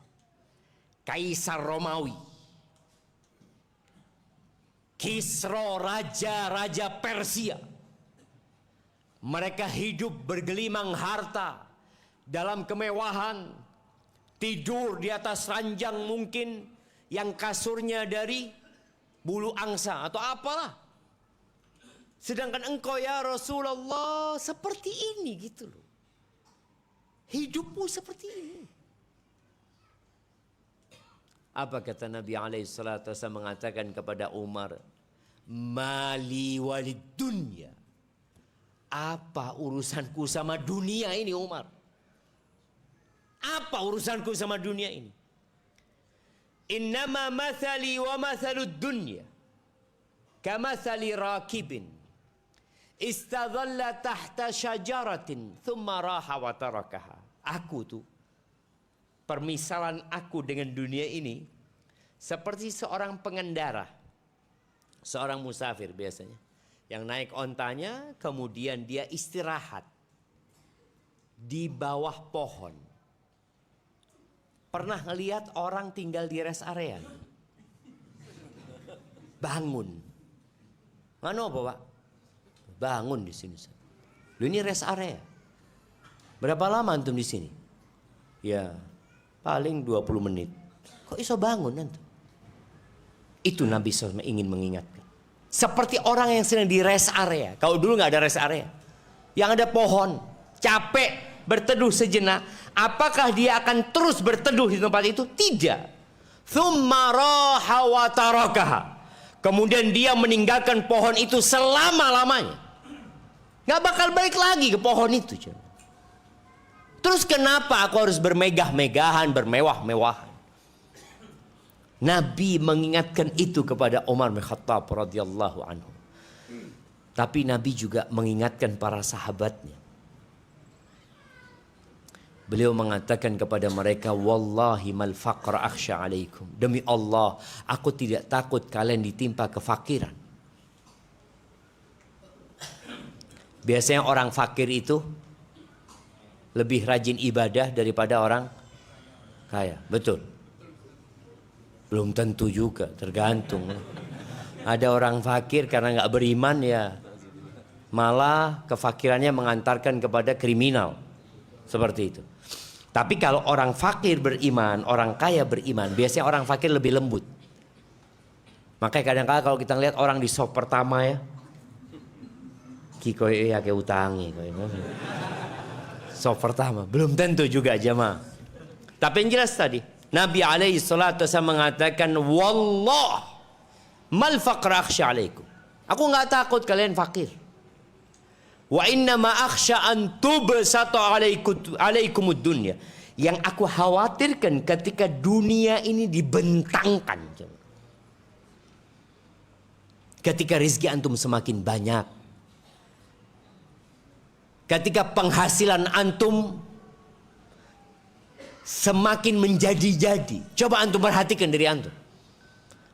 Kaisar Romawi, Kisra raja-raja Persia, mereka hidup bergelimang harta dalam kemewahan, tidur di atas ranjang mungkin yang kasurnya dari bulu angsa atau apalah. Sedangkan engkau ya Rasulullah seperti ini gitu loh. Hidupmu seperti ini. Apa kata Nabi alaihissalatu wassalam mengatakan kepada Umar? Mali walid dunya. Apa urusanku sama dunia ini Umar? Apa urusanku sama dunia ini? Innama mathali wa mathalud dunya kamathali rakibin istadhalla tahta syajaratin thumma raha wa tarakaha. Aku tuh, permisalan aku dengan dunia ini seperti seorang pengendara, seorang musafir biasanya, yang naik ontanya kemudian dia istirahat di bawah pohon. Pernah ngelihat orang tinggal di rest area? Bangun. Nganu apa Pak? Bangun di sini. Lu ini rest area. Berapa lama antum di sini? Ya, paling 20 menit. Kok iso bangun antum? Itu Nabi SAW ingin mengingatkan. Seperti orang yang sedang di rest area. Kalau dulu nggak ada rest area, yang ada pohon, capek berteduh sejenak. Apakah dia akan terus berteduh di tempat itu? Tidak. Tsumma raha wa tarakaha. Kemudian dia meninggalkan pohon itu selama-lamanya. Nggak bakal balik lagi ke pohon itu. Terus kenapa aku harus bermegah-megahan, bermewah-mewahan? Nabi mengingatkan itu kepada Umar bin Khattab radhiyallahu anhu. Tapi Nabi juga mengingatkan para sahabatnya. Beliau mengatakan kepada mereka, wallahi mal faqra akhsha alaikum. Demi Allah, aku tidak takut kalian ditimpa kefakiran. Biasanya orang fakir itu lebih rajin ibadah daripada orang kaya. Betul? Belum tentu juga, tergantung. Ada orang fakir karena nggak beriman ya, malah kefakirannya mengantarkan kepada kriminal. Seperti itu. Tapi kalau orang fakir beriman, orang kaya beriman, biasanya orang fakir lebih lembut. Makanya kadang-kadang kalau kita lihat orang di sop pertama ya, kiko ya ke utangi, sop pertama belum tentu juga jemaah. Tapi yang jelas tadi Nabi alaihi salatu wasallam mengatakan, wallah mal faqra akhsha alaikum. Aku nggak takut kalian fakir. Wa inna ma akhsha an tubsata alaikumud dunya. Yang aku khawatirkan ketika dunia ini dibentangkan. Ketika rezeki antum semakin banyak. Ketika penghasilan antum semakin menjadi-jadi. Coba antum perhatikan diri antum.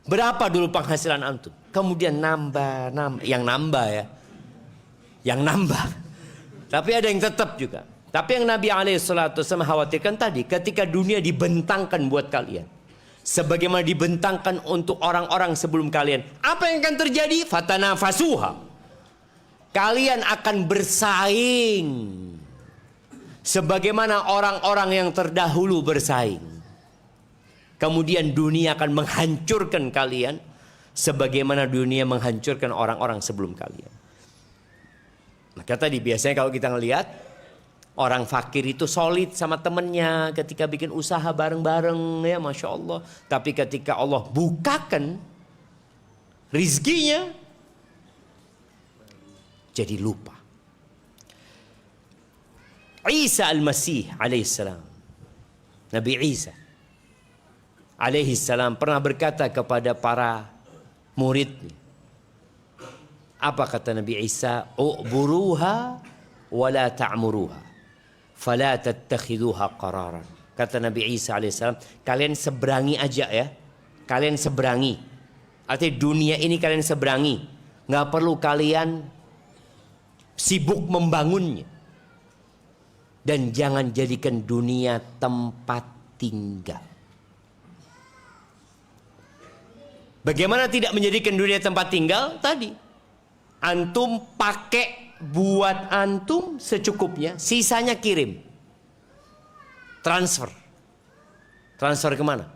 Berapa dulu penghasilan antum? Kemudian nambah. Yang nambah ya. Yang nambah. Tapi ada yang tetap juga. Tapi yang Nabi SAW khawatirkan tadi, ketika dunia dibentangkan buat kalian, sebagaimana dibentangkan untuk orang-orang sebelum kalian, apa yang akan terjadi? Fatanafasuha. Kalian akan bersaing sebagaimana orang-orang yang terdahulu bersaing. Kemudian dunia akan menghancurkan kalian sebagaimana dunia menghancurkan orang-orang sebelum kalian. Maka tadi biasanya kalau kita ngelihat orang fakir itu solid sama temennya ketika bikin usaha bareng-bareng ya, Masya Allah. Tapi ketika Allah bukakan rizkinya, jadi lupa. Isa al-Masih alaihissalam, Nabi Isa alaihissalam pernah berkata kepada para muridnya. Apa kata Nabi Isa? U'buruha wa la ta'muruha fala tattakhiduha qararan. Kata Nabi Isa alaihissalam, kalian seberangi aja ya. Kalian seberangi. Artinya dunia ini kalian seberangi. Nggak perlu kalian sibuk membangunnya. Dan jangan jadikan dunia tempat tinggal. Bagaimana tidak menjadikan dunia tempat tinggal? Tadi antum pakai buat antum secukupnya, sisanya kirim. Transfer. Transfer kemana?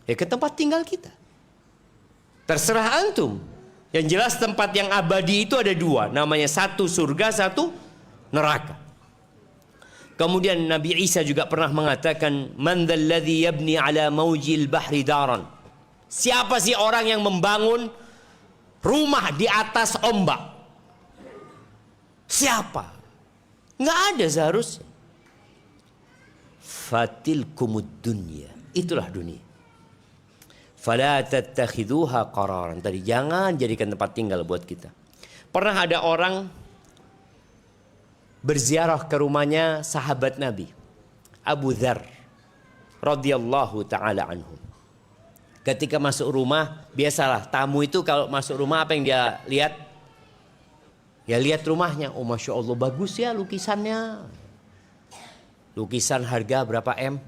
Ya ke tempat tinggal kita. Terserah antum. Yang jelas tempat yang abadi itu ada dua. Namanya satu surga, satu neraka. Kemudian Nabi Isa juga pernah mengatakan, Man dzalladzi yabni ala maujil bahri daran. Siapa sih orang yang membangun rumah di atas ombak? Siapa? Nggak ada seharusnya. Fatilkumud dunya. Itulah dunia. Fala tattakhiduha qararan. Tadi jangan jadikan tempat tinggal buat kita. Pernah ada orang berziarah ke rumahnya sahabat Nabi Abu Dzar radhiyallahu taala anhu. Ketika masuk rumah, biasalah tamu itu kalau masuk rumah apa yang dia lihat? Ya lihat rumahnya. Oh Masya Allah bagus ya lukisannya. Lukisan harga berapa M?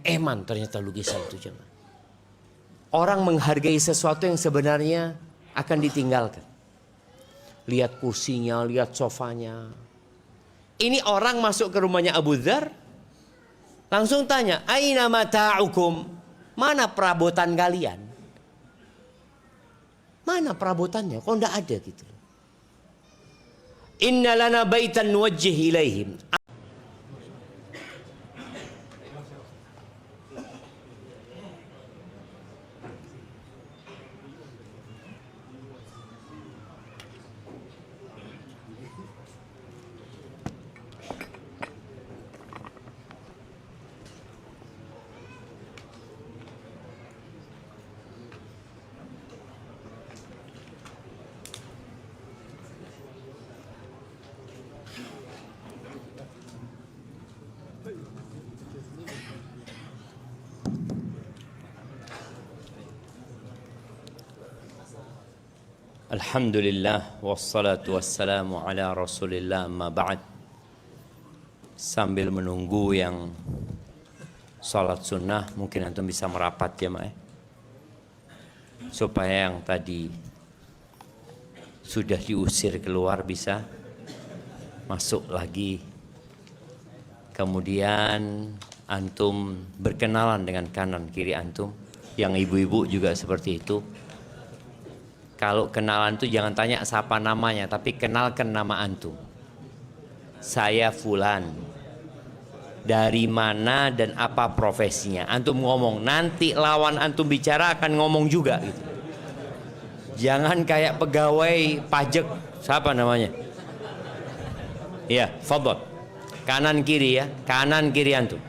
M-an ternyata lukisan itu. Orang menghargai sesuatu yang sebenarnya akan ditinggalkan. Lihat kursinya, lihat sofanya. Ini orang masuk ke rumahnya Abu Dzar, langsung tanya, Aina mata'ukum? Mana perabotan kalian? Mana perabotannya? Kok enggak ada gitu? Inna lana baitan nuwajjih ilaihim. Alhamdulillah wassalatu wassalamu ala Rasulillah amma ba'd. Sambil menunggu yang salat sunnah, mungkin antum bisa merapat ya, Mak, supaya yang tadi sudah diusir keluar bisa masuk lagi. Kemudian antum berkenalan dengan kanan kiri antum. Yang ibu-ibu juga seperti itu. Kalau kenalan itu jangan tanya siapa namanya, tapi kenalkan nama antum. Saya Fulan. Dari mana dan apa profesinya? Antum ngomong, nanti lawan antum bicara akan ngomong juga gitu. Jangan kayak pegawai pajak, siapa namanya? Ya, fadhol. Kanan kiri ya, kanan kiri antum.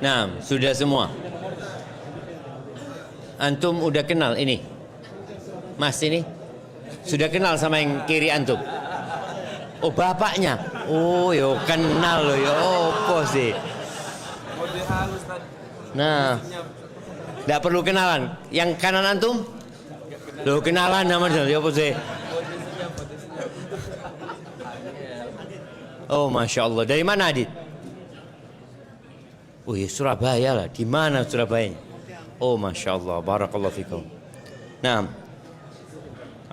Nah, sudah semua. Antum udah kenal ini? Mas ini? Sudah kenal sama yang kiri antum? Oh, bapaknya. Oh, yo kenal loh, yo apa sih? Nah, enggak perlu kenalan. Yang kanan antum? Loh, kenalan nama dia, yo apa sih? Oh, Masya Allah. Dari mana, Adit? Oh ya, Surabaya lah. Di mana Surabaya? Oh, Masya Allah. Barakallahu fikum. Nah,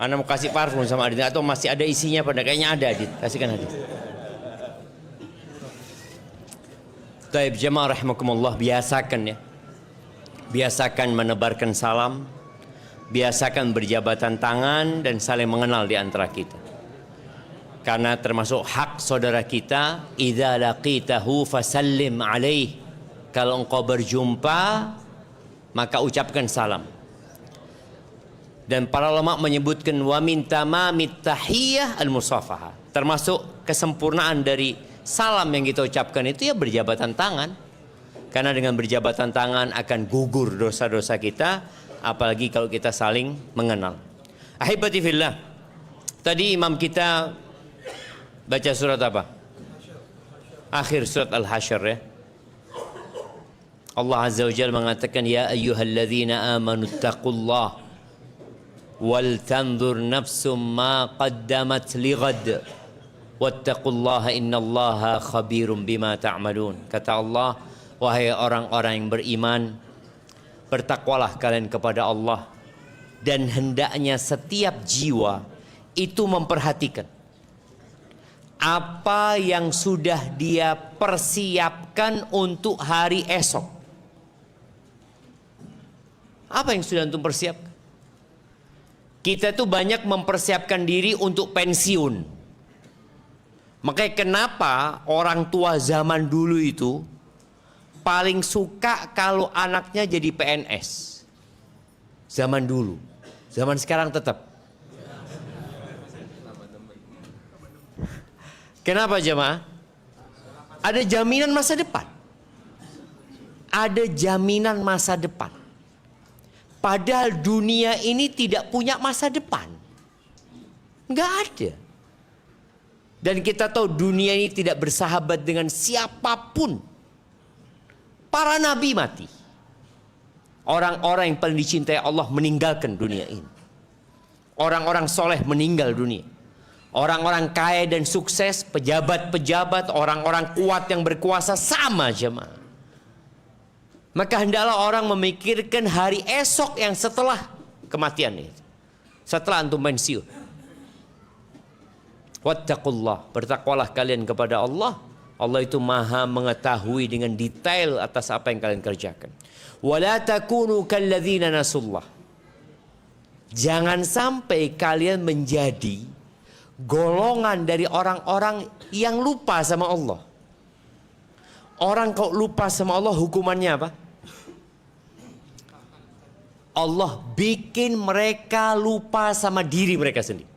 Anda mau kasih parfum sama Adit atau masih ada isinya pada? Kayaknya ada, Adit. Kasihkan Adit. Taib jemaah rahimakumullah, biasakan ya. Biasakan menebarkan salam. Biasakan berjabatan tangan dan saling mengenal di antara kita. Karena termasuk hak saudara kita, idza laqitahu fasallim alaih. Kalau engkau berjumpa, maka ucapkan salam. Dan para ulama menyebutkan wa min tamamit tahiyyah al-musafahah. Termasuk kesempurnaan dari salam yang kita ucapkan itu ya berjabatan tangan. Karena dengan berjabatan tangan akan gugur dosa-dosa kita, apalagi kalau kita saling mengenal. Ahibati fillah. Tadi imam kita baca surat apa? Akhir surat Al-Hasyr ya. Allah Azza wa Jalla mengatakan, ya ayyuhalladzina amanu taqullah wal tanzur nafsum ma qaddamat lighad wattaqullaha innallaha khabirum bima ta'malun. Kata Allah, wahai orang-orang yang beriman, bertakwalah kalian kepada Allah, dan hendaknya setiap jiwa itu memperhatikan apa yang sudah dia persiapkan untuk hari esok. Apa yang sudah antum persiapkan? Kita tuh banyak mempersiapkan diri untuk pensiun. Makanya kenapa orang tua zaman dulu itu paling suka kalau anaknya jadi PNS. Zaman dulu. Zaman sekarang tetap. Kenapa jemaah? Ada jaminan masa depan. Ada jaminan masa depan. Padahal dunia ini tidak punya masa depan. Enggak ada. Dan kita tahu dunia ini tidak bersahabat dengan siapapun. Para nabi mati. Orang-orang yang paling dicintai Allah meninggalkan dunia ini. Orang-orang soleh meninggal dunia. Orang-orang kaya dan sukses, pejabat-pejabat, orang-orang kuat yang berkuasa sama jemaah. Maka hendaklah orang memikirkan hari esok yang setelah kematian itu. Setelah antum pensiun. Wattaqullah, bertakwalah kalian kepada Allah. Allah itu maha mengetahui dengan detail atas apa yang kalian kerjakan. Wala takunu kalladzina nasullah. Jangan sampai kalian menjadi golongan dari orang-orang yang lupa sama Allah. Orang kalau lupa sama Allah hukumannya apa? Allah bikin mereka lupa sama diri mereka sendiri.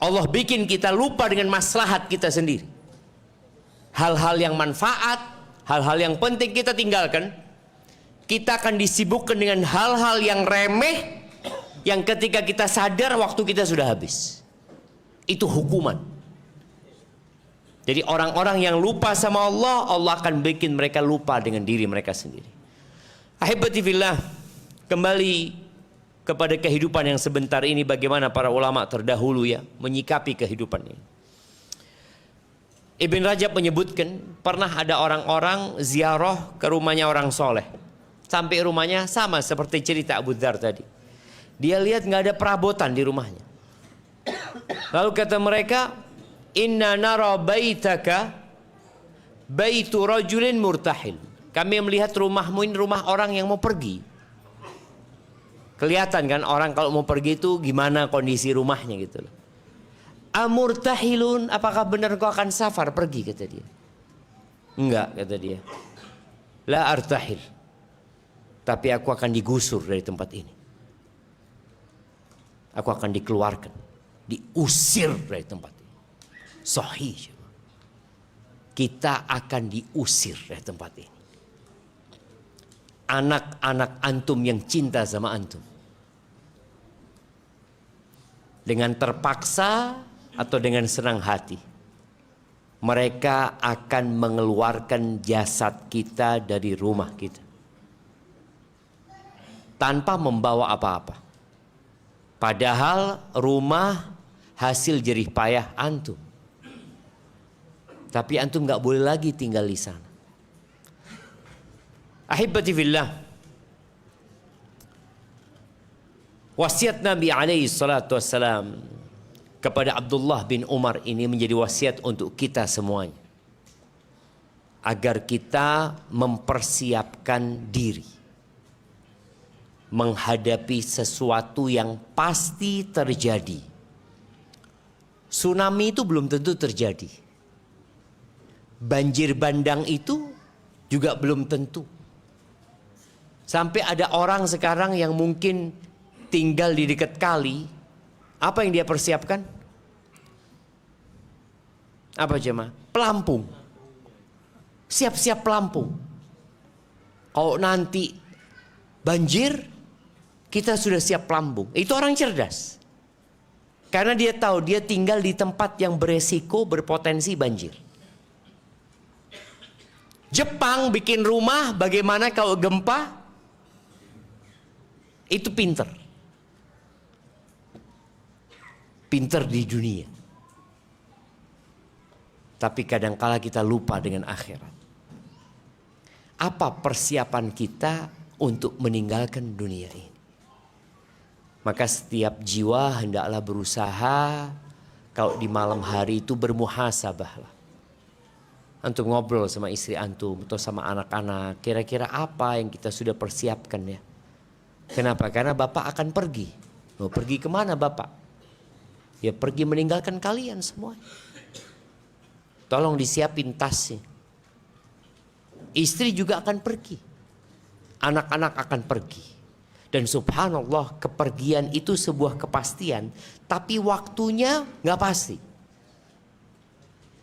Allah bikin kita lupa dengan maslahat kita sendiri. Hal-hal yang manfaat, hal-hal yang penting kita tinggalkan. Kita akan disibukkan dengan hal-hal yang remeh, yang ketika kita sadar waktu kita sudah habis. Itu hukuman. Jadi orang-orang yang lupa sama Allah, Allah akan bikin mereka lupa dengan diri mereka sendiri. Ahibati fillah, kembali kepada kehidupan yang sebentar ini, bagaimana para ulama terdahulu ya menyikapi kehidupan ini. Ibn Rajab menyebutkan pernah ada orang-orang ziarah ke rumahnya orang soleh. Sampai rumahnya sama seperti cerita Abu Dzar tadi. Dia lihat nggak ada perabotan di rumahnya. Lalu kata mereka, inna nara baitaka baitu rajulin murtahil. Kami melihat rumahmu ini rumah orang yang mau pergi. Kelihatan kan orang kalau mau pergi itu gimana kondisi rumahnya gitu loh. Amurtahilun, apakah benar kau akan safar pergi, kata dia. Enggak, kata dia. La artahil. Tapi aku akan digusur dari tempat ini. Aku akan dikeluarkan, diusir dari tempat ini. Sahih. Kita akan diusir dari tempat ini. Anak-anak antum yang cinta sama antum, dengan terpaksa atau dengan senang hati, mereka akan mengeluarkan jasad kita dari rumah kita tanpa membawa apa-apa. Padahal rumah hasil jerih payah antum. Tapi antum gak boleh lagi tinggal di sana. Ahibati fillah, wasiat Nabi alaihi salatu wassalam kepada Abdullah bin Umar ini menjadi wasiat untuk kita semuanya, agar kita mempersiapkan diri menghadapi sesuatu yang pasti terjadi. Tsunami itu belum tentu terjadi. Banjir bandang itu juga belum tentu. Sampai ada orang sekarang yang mungkin tinggal di dekat kali, apa yang dia persiapkan? Apa jemaah? Pelampung. Siap-siap pelampung. Kalau nanti banjir, kita sudah siap pelampung. Itu orang cerdas. Karena dia tahu dia tinggal di tempat yang beresiko, berpotensi banjir. Jepang bikin rumah, bagaimana kalau gempa? Itu pinter. Pinter di dunia. Tapi kadangkala kita lupa dengan akhirat. Apa persiapan kita untuk meninggalkan dunia ini? Maka setiap jiwa hendaklah berusaha kalau di malam hari itu bermuhasabahlah. Antum ngobrol sama istri antum atau sama anak-anak, kira-kira apa yang kita sudah persiapkan ya? Kenapa? Karena Bapak akan pergi. Mau pergi kemana Bapak? Ya pergi meninggalkan kalian semua. Tolong disiapin tasnya. Istri juga akan pergi. Anak-anak akan pergi. Dan subhanallah, kepergian itu sebuah kepastian. Tapi waktunya gak pasti.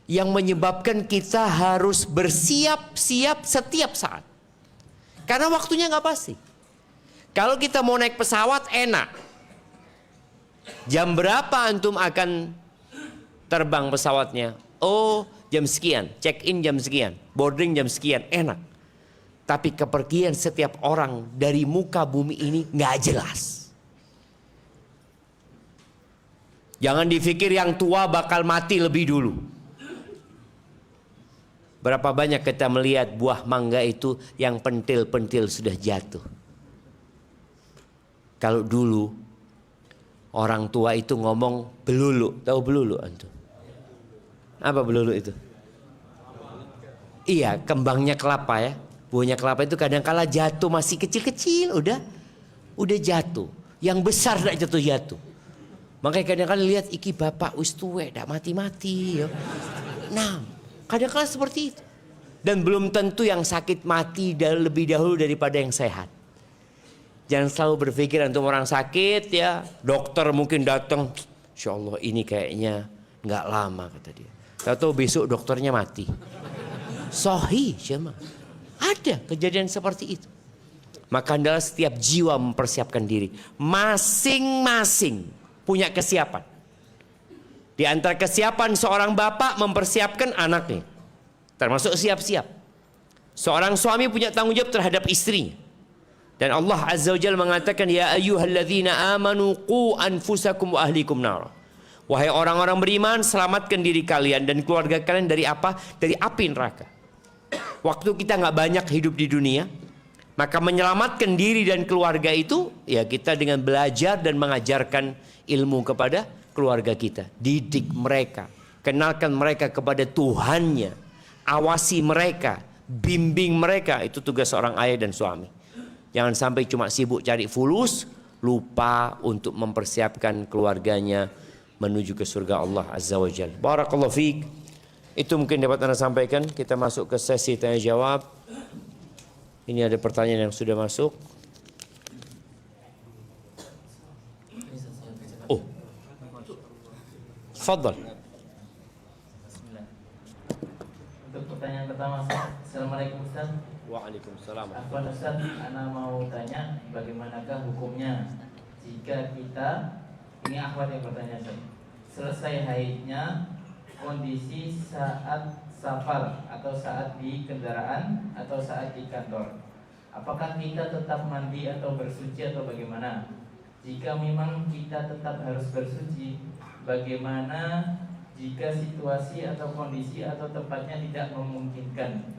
Yang menyebabkan kita harus bersiap-siap setiap saat. Karena waktunya gak pasti. Kalau kita mau naik pesawat enak. Jam berapa antum akan terbang pesawatnya? Oh, jam sekian. Check in jam sekian. Boarding jam sekian. Enak. Tapi kepergian setiap orang dari muka bumi ini nggak jelas. Jangan dipikir yang tua bakal mati lebih dulu. Berapa banyak kita melihat buah mangga itu yang pentil-pentil sudah jatuh. Kalau dulu orang tua itu ngomong belulu, tahu belulu antum? Apa belulu itu? Iya, kembangnya kelapa ya. Buahnya kelapa itu kadang-kala jatuh masih kecil-kecil, udah jatuh. Yang besar tidak jatuh-jatuh. Makanya kadang-kala lihat iki bapak wis tuwek dak mati-mati ya. Nah, kadang-kala seperti itu. Dan belum tentu yang sakit mati lebih dahulu daripada yang sehat. Jangan selalu berpikir untuk orang sakit ya, dokter mungkin datang, insya Allah ini kayaknya nggak lama kata dia. Tahu besok dokternya mati. Sahih jemaah. Ada kejadian seperti itu. Maka adalah setiap jiwa mempersiapkan diri. Masing-masing punya kesiapan. Di antara kesiapan seorang bapak mempersiapkan anaknya. Termasuk siap-siap. Seorang suami punya tanggung jawab terhadap istrinya. Dan Allah Azza wa Jalla mengatakan, ya ayyuhalladzina amanu qu anfusakum wa ahlikum nar. Wahai orang-orang beriman, selamatkan diri kalian dan keluarga kalian dari apa? Dari api neraka. Waktu kita nggak banyak hidup di dunia, maka menyelamatkan diri dan keluarga itu ya kita dengan belajar dan mengajarkan ilmu kepada keluarga kita. Didik mereka, kenalkan mereka kepada Tuhannya, awasi mereka, bimbing mereka. Itu tugas seorang ayah dan suami. Jangan sampai cuma sibuk cari fulus, lupa untuk mempersiapkan keluarganya menuju ke surga Allah Azza wa Jalla. Barakallahu fiik. Itu mungkin dapat Anda sampaikan. Kita masuk ke sesi tanya jawab. Ini ada pertanyaan yang sudah masuk. Oh. Fadhal. Untuk pertanyaan pertama, Assalamualaikum Ustaz. Waalaikumsalam. Afwan Ustaz, Ana mau tanya bagaimanakah hukumnya jika kita, ini akhwat yang bertanya Ustaz, selesai haidnya, kondisi saat safar atau saat di kendaraan atau saat di kantor, apakah kita tetap mandi atau bersuci atau bagaimana? Jika memang kita tetap harus bersuci, bagaimana jika situasi atau kondisi atau tempatnya tidak memungkinkan?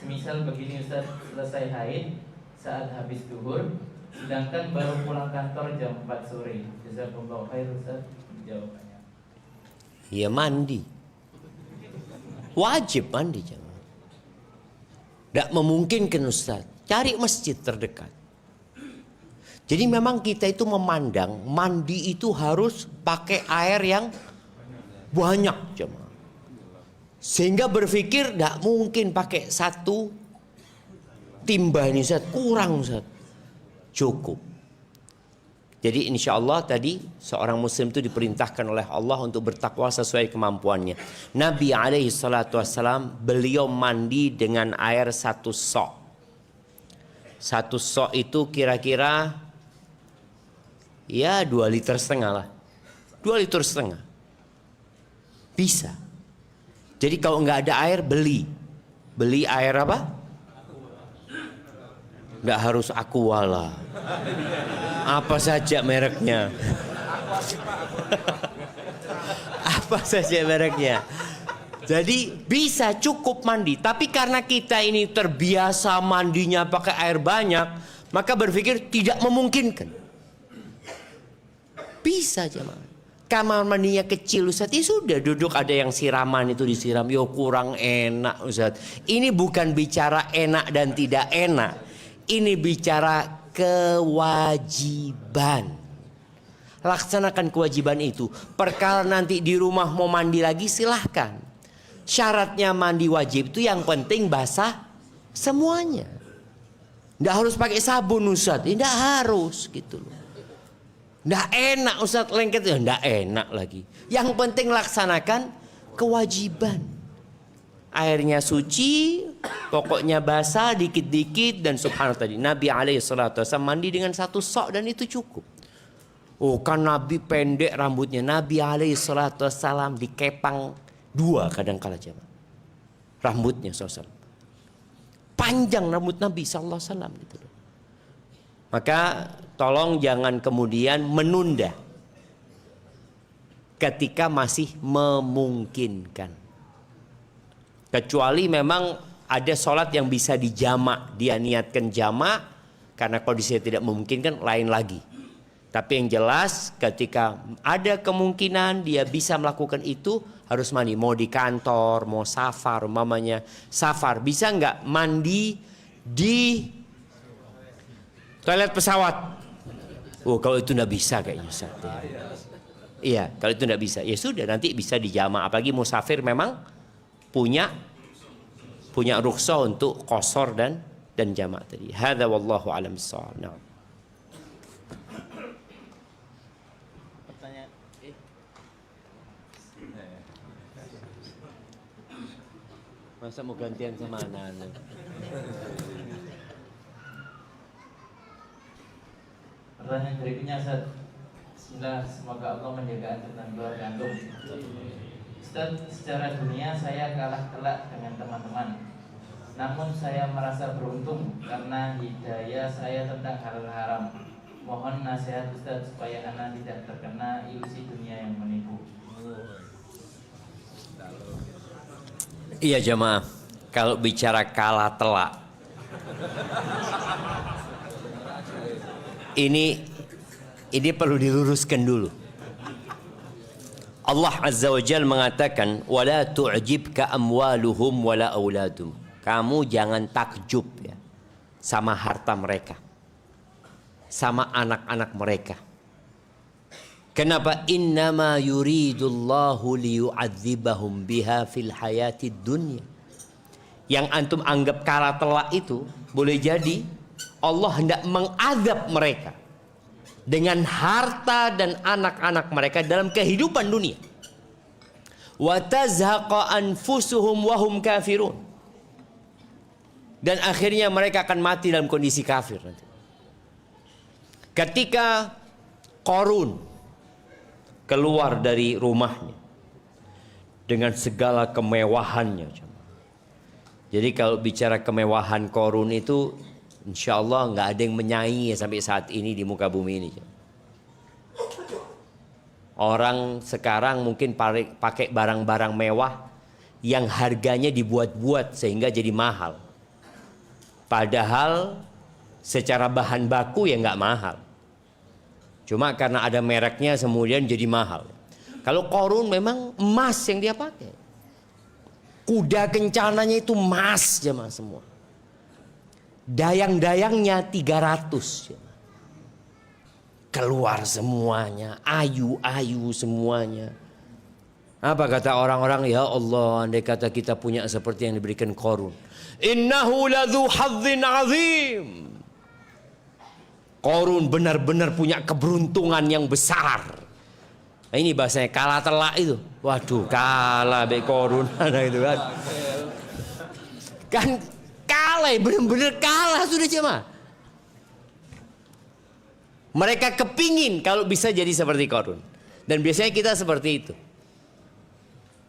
Semisal begini Ustaz, selesai haid saat habis duhur, sedangkan baru pulang kantor jam 4 sore. Jazakumullah khair Ustaz jawabannya. Ya mandi. Wajib mandi jangan. Tidak memungkinkan Ustaz. Cari masjid terdekat. Jadi memang kita itu memandang mandi itu harus pakai air yang banyak jemaah. Sehingga berpikir tidak mungkin pakai satu timba ini Ustaz, kurang Ustaz. Cukup. Jadi insya Allah tadi seorang muslim itu diperintahkan oleh Allah untuk bertakwa sesuai kemampuannya. Nabi alaihi salatu wassalam beliau mandi dengan air satu sok. Satu sok itu kira-kira ya 2,5 liter lah. 2,5 liter. Bisa. Jadi kalau nggak ada air beli air apa? Nggak harus Aqua lah. Apa saja mereknya. Apa saja mereknya. Jadi bisa cukup mandi. Tapi karena kita ini terbiasa mandinya pakai air banyak, maka berpikir tidak memungkinkan. Bisa jemaah. Kamar mandinya kecil Ustaz, ya sudah duduk ada yang siraman itu disiram, yo kurang enak Ustaz. Ini bukan bicara enak dan tidak enak, ini bicara kewajiban. Laksanakan kewajiban itu. Perkara nanti di rumah mau mandi lagi silahkan. Syaratnya mandi wajib itu yang penting basah semuanya. Nggak harus pakai sabun Ustaz, nggak harus gitu loh. Nggak enak Ustaz lengket ya, nggak enak lagi. Yang penting laksanakan kewajiban. Airnya suci, pokoknya basah dikit-dikit dan subhanallah tadi. Nabi alaihissalatu wassalam mandi dengan satu sok dan itu cukup. Oh kan Nabi pendek rambutnya. Nabi alaihissalatu wassalam dikepang 2 kadang-kala jemaah. Rambutnya SAW. Panjang rambut Nabi sallallahu alaihi wasallam gitu loh. Maka tolong jangan kemudian menunda ketika masih memungkinkan. Kecuali memang ada sholat yang bisa dijamak, dia niatkan jamak karena kondisinya tidak memungkinkan, lain lagi. Tapi yang jelas ketika ada kemungkinan dia bisa melakukan itu, harus mandi. Mau di kantor, mau safar, umpamanya safar, bisa nggak mandi di toilet pesawat? Oh, kalau itu nggak bisa kayaknya Ustaz. Iya, kalau itu nggak bisa, ya sudah nanti bisa dijama. Apalagi musafir memang punya rukhsah untuk qasar dan jamak tadi. Hadza wallahu a'lam bissawab. Nah. Masa mau gantian sama anak-anak? Pertanyaan berikutnya, Ustaz. Bismillah, semoga Allah menjaga antum dan keluarga antum. Ustaz, secara dunia saya kalah telak dengan teman-teman. Namun saya merasa beruntung karena hidayah saya tentang halal haram. Mohon nasihat Ustaz supaya anak tidak terkena ilusi dunia yang menipu. Iya jemaah, kalau bicara kalah telak, ini perlu diluruskan dulu. Allah Azza wa Jalla mengatakan, "Wala tu'jibka amwaluhum wala auladum." Kamu jangan takjub ya sama harta mereka, sama anak-anak mereka. Kenapa? Innama yuridullahu liyu'adzibahum biha fil hayatid dunya. Yang antum anggap kalah telak itu boleh jadi Allah hendak mengazab mereka dengan harta dan anak-anak mereka dalam kehidupan dunia. Wa tazhaqa anfusuhum wa hum kafirun. Dan akhirnya mereka akan mati dalam kondisi kafir nanti. Ketika Qarun keluar dari rumahnya dengan segala kemewahannya. Jadi kalau bicara kemewahan Qarun itu, insya Allah nggak ada yang menyaingi sampai saat ini di muka bumi ini. Orang sekarang mungkin pakai barang-barang mewah yang harganya dibuat-buat sehingga jadi mahal. Padahal secara bahan baku ya nggak mahal. Cuma karena ada mereknya kemudian jadi mahal. Kalau Qarun memang emas yang dia pakai. Kuda kencananya itu emas jemaah semua. Dayang-dayangnya 300. Keluar semuanya, ayu-ayu semuanya. Apa kata orang-orang? Ya Allah, andai kata kita punya seperti yang diberikan Qarun. Innahu ladzu hadzin azim. Qarun benar-benar punya keberuntungan yang besar. Nah, ini bahasanya kalah telak itu. Waduh, kalah be Qarun itu kan. Kan kalah, benar-benar kalah sudah jemaah. Mereka kepingin kalau bisa jadi seperti Qarun. Dan biasanya kita seperti itu.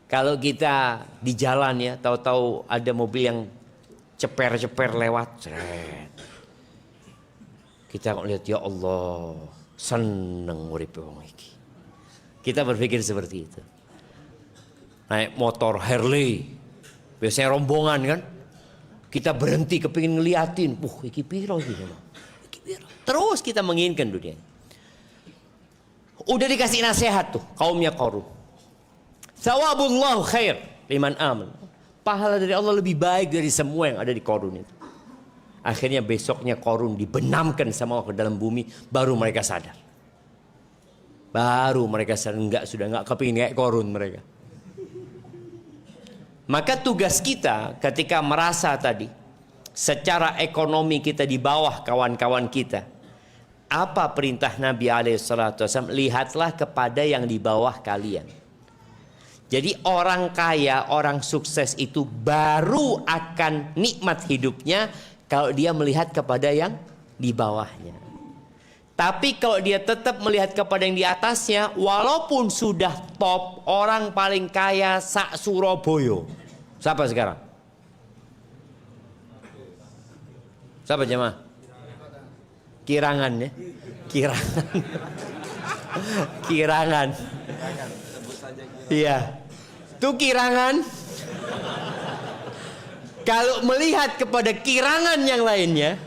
Kalau kita di jalan ya, tahu-tahu ada mobil yang ceper-ceper lewat, ceret. Kita lihat, ya Allah, seneng urip wong iki. Kita berpikir seperti itu. Naik motor Harley, biasanya rombongan kan. Kita berhenti kepingin ngeliatin, iki piro iki. Iki piro. Terus kita menginginkan dunia. Udah dikasih nasihat tuh kaumnya Qarun. Sawabullahu khair liman aman. Pahala dari Allah lebih baik dari semua yang ada di Qarun itu. Akhirnya besoknya Qarun dibenamkan sama Allah ke dalam bumi, baru mereka sadar. Baru mereka sadar, sudah enggak kepingin kayak Qarun mereka. Maka tugas kita ketika merasa tadi secara ekonomi kita di bawah kawan-kawan kita, apa perintah Nabi SAW? Lihatlah kepada yang di bawah kalian. Jadi orang kaya, orang sukses itu baru akan nikmat hidupnya kalau dia melihat kepada yang di bawahnya. Tapi kalau dia tetap melihat kepada yang di atasnya, walaupun sudah top, orang paling kaya sak Surabaya. Siapa sekarang? Siapa jemaah? Kirangan ya? Kirangan. Kirangan. Iya. Itu Kirangan. Kalau melihat kepada Kirangan yang lainnya,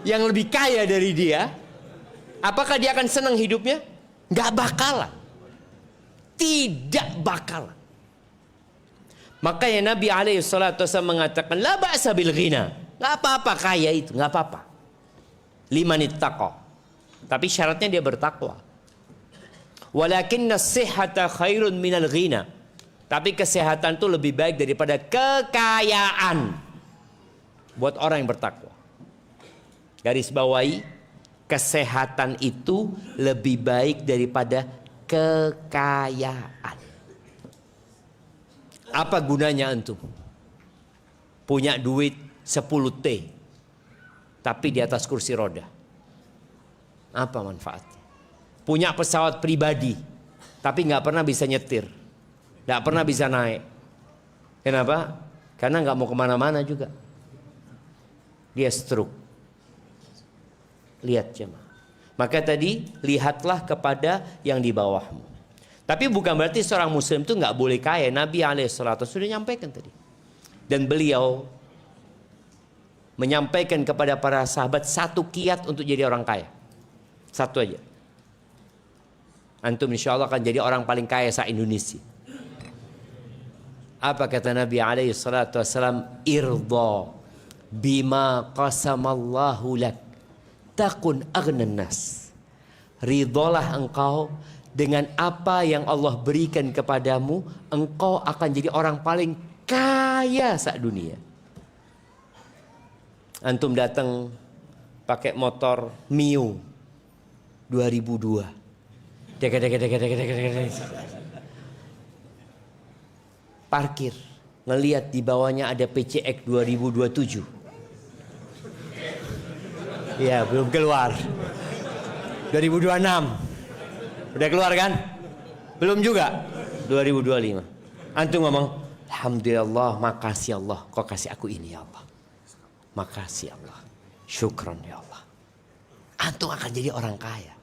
yang lebih kaya dari dia, apakah dia akan senang hidupnya? Nggak bakalan. Tidak bakalan. Makanya Nabi SAW mengatakan, la ba'sa bil ghina. Nggak apa-apa kaya itu, nggak apa-apa. Liman ittaqa. Tapi syaratnya dia bertakwa. Walakinna sihhata khairun minal ghina. Tapi kesehatan itu lebih baik daripada kekayaan. Buat orang yang bertakwa. Garis bawahi, kesehatan itu lebih baik daripada kekayaan. Apa gunanya antum? Punya duit 10 T, tapi di atas kursi roda. Apa manfaatnya? Punya pesawat pribadi, tapi nggak pernah bisa nyetir, nggak pernah bisa naik. Kenapa? Karena nggak mau kemana-mana juga. Dia stroke. Lihat jemaah. Maka tadi lihatlah kepada yang di bawahmu. Tapi bukan berarti seorang muslim itu nggak boleh kaya. Nabi alaihissalam sudah nyampaikan tadi. Dan beliau menyampaikan kepada para sahabat satu kiat untuk jadi orang kaya. Satu aja. Antum insya Allah akan jadi orang paling kaya se-Indonesia. Apa kata Nabi alaihissalam? Irda bima qasamallahu lak takun aghnan nas. Ridholah engkau dengan apa yang Allah berikan kepadamu, engkau akan jadi orang paling kaya se-dunia. Antum datang pakai motor Mio 2002. Parkir, ngelihat di bawahnya ada PCX 2027. Ya, belum keluar. 2026. Udah keluar kan? Belum juga. 2025. Antum ngomong, alhamdulillah, makasih Allah, kau kasih aku ini ya Allah. Makasih Allah. Syukron ya Allah. Antum akan jadi orang kaya.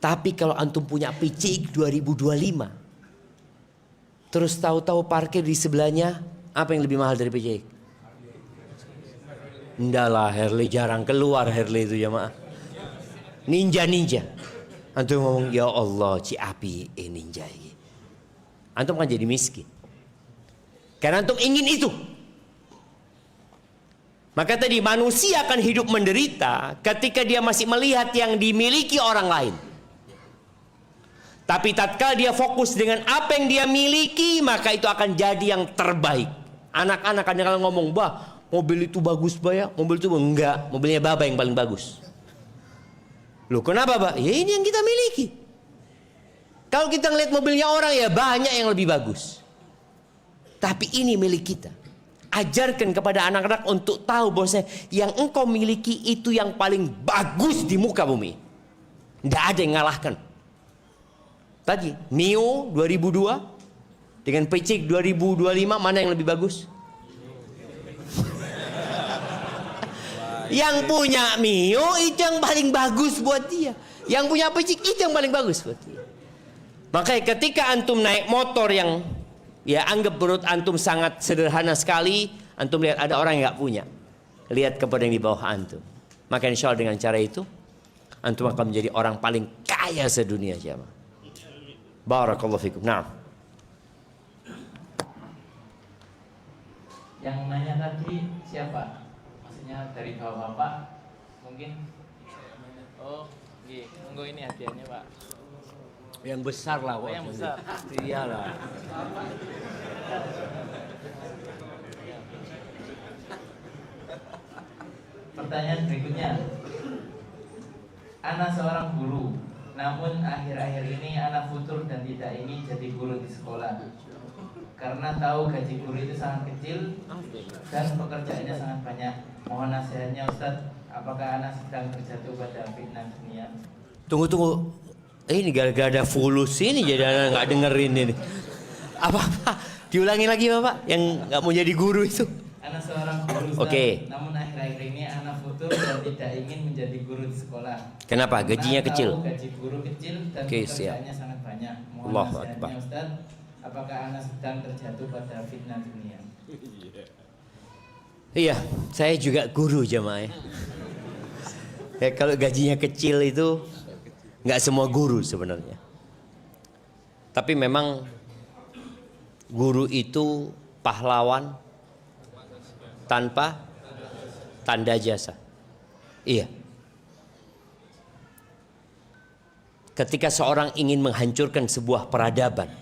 Tapi kalau antum punya PCX 2025, terus tahu-tahu parkir di sebelahnya, apa yang lebih mahal dari PCX? Enggak lah, Harley jarang keluar Harley itu ya maaf. Ninja. Antum ngomong, ya Allah, Ciapi ninja ini. Antum kan jadi miskin. Karena antum ingin itu. Maka tadi manusia akan hidup menderita ketika dia masih melihat yang dimiliki orang lain. Tapi tatkala dia fokus dengan apa yang dia miliki, maka itu akan jadi yang terbaik. Anak-anak kadang-kadang ngomong, bah, mobil itu bagus bah ya, mobil itu enggak, mobilnya baba yang paling bagus. Loh kenapa bah? Ya ini yang kita miliki. Kalau kita ngeliat mobilnya orang ya banyak yang lebih bagus. Tapi ini milik kita. Ajarkan kepada anak-anak untuk tahu bahwasanya yang engkau miliki itu yang paling bagus di muka bumi. Tidak ada yang ngalahkan. Tadi Mio 2002 dengan PCX 2025 mana yang lebih bagus? Yang punya Mio itu yang paling bagus buat dia. Yang punya PCX itu yang paling bagus buat dia. Makanya ketika antum naik motor yang ya anggap menurut antum sangat sederhana sekali, antum lihat ada orang yang nggak punya, lihat kepada yang di bawah antum. Maka insya Allah dengan cara itu antum akan menjadi orang paling kaya sedunia jemaah. Barakallahu fikum. Nah, yang nanya tadi siapa? Maksudnya dari bapak mungkin? Oh, iya. Monggo ini hadiahnya Pak. yang besar lah. Yang besar. Iyalah. Pertanyaan berikutnya. Ana seorang guru, namun akhir-akhir ini ana futur dan tidak ingin jadi guru di sekolah. Karena tahu gaji guru itu sangat kecil dan pekerjaannya sangat banyak. Mohon nasihatnya Ustadz, apakah ana sedang terjatuh pada fitnah dunia? Tunggu. Ini gara-gara ada fulus ini jadi anak nggak dengerin ini. Apa? Diulangi lagi Bapak yang nggak mau jadi guru itu. Anak seorang guru Ustaz, Oke. namun akhir-akhir ini anak futur dan tidak ingin menjadi guru di sekolah. Kenapa? Gajinya Karena kecil. tahu gaji guru kecil dan Oke, pekerjaannya sangat banyak. Mohon Allahu nasihatnya Akbar. Ustaz, apakah anak sedang terjatuh pada fitnah dunia? Iya, saya juga guru jemaah ya. Kalau gajinya kecil itu nggak semua guru sebenarnya. Tapi memang guru itu pahlawan tanpa tanda jasa. Iya. Ketika seorang ingin menghancurkan sebuah peradaban,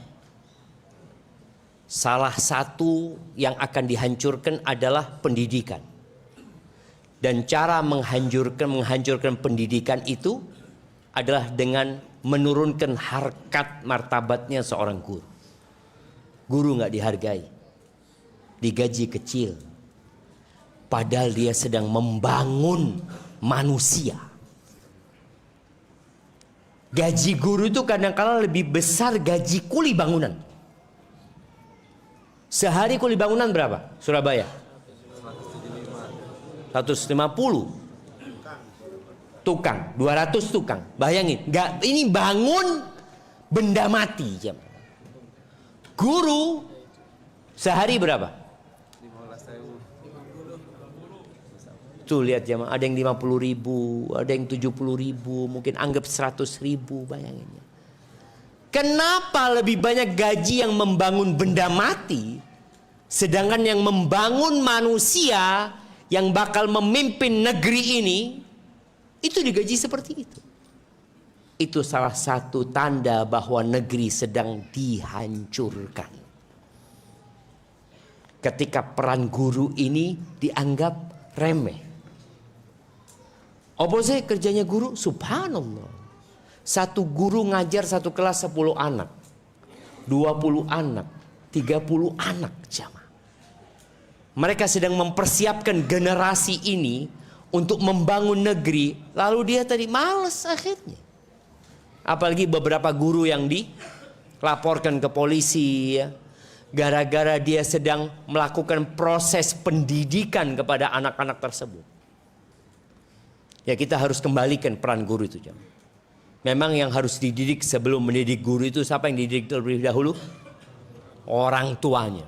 salah satu yang akan dihancurkan adalah pendidikan. Dan cara menghancurkan pendidikan itu adalah dengan menurunkan harkat martabatnya seorang guru. Guru nggak dihargai, digaji kecil, padahal dia sedang membangun manusia. Gaji guru itu kadang-kala lebih besar gaji kuli bangunan. Sehari kuli bangunan berapa? Surabaya 150. Tukang 200 tukang. Bayangin, nggak, ini bangun benda mati. Guru sehari berapa? 15.000. Tuh lihat jemaah, ada yang 50.000, ada yang 70.000, mungkin anggap 100.000, bayangin. Kenapa lebih banyak gaji yang membangun benda mati, sedangkan yang membangun manusia yang bakal memimpin negeri ini itu digaji seperti itu? Itu salah satu tanda bahwa negeri sedang dihancurkan. Ketika peran guru ini dianggap remeh. Apa sih kerjanya guru? Subhanallah. Satu guru ngajar satu kelas 10 anak, 20 anak, 30 anak jamaah. Mereka sedang mempersiapkan generasi ini untuk membangun negeri. Lalu dia tadi malas akhirnya. Apalagi beberapa guru yang dilaporkan ke polisi ya, gara-gara dia sedang melakukan proses pendidikan kepada anak-anak tersebut. Ya, kita harus kembalikan peran guru itu jamaah. Memang yang harus dididik sebelum mendidik guru itu siapa yang dididik terlebih dahulu? Orang tuanya.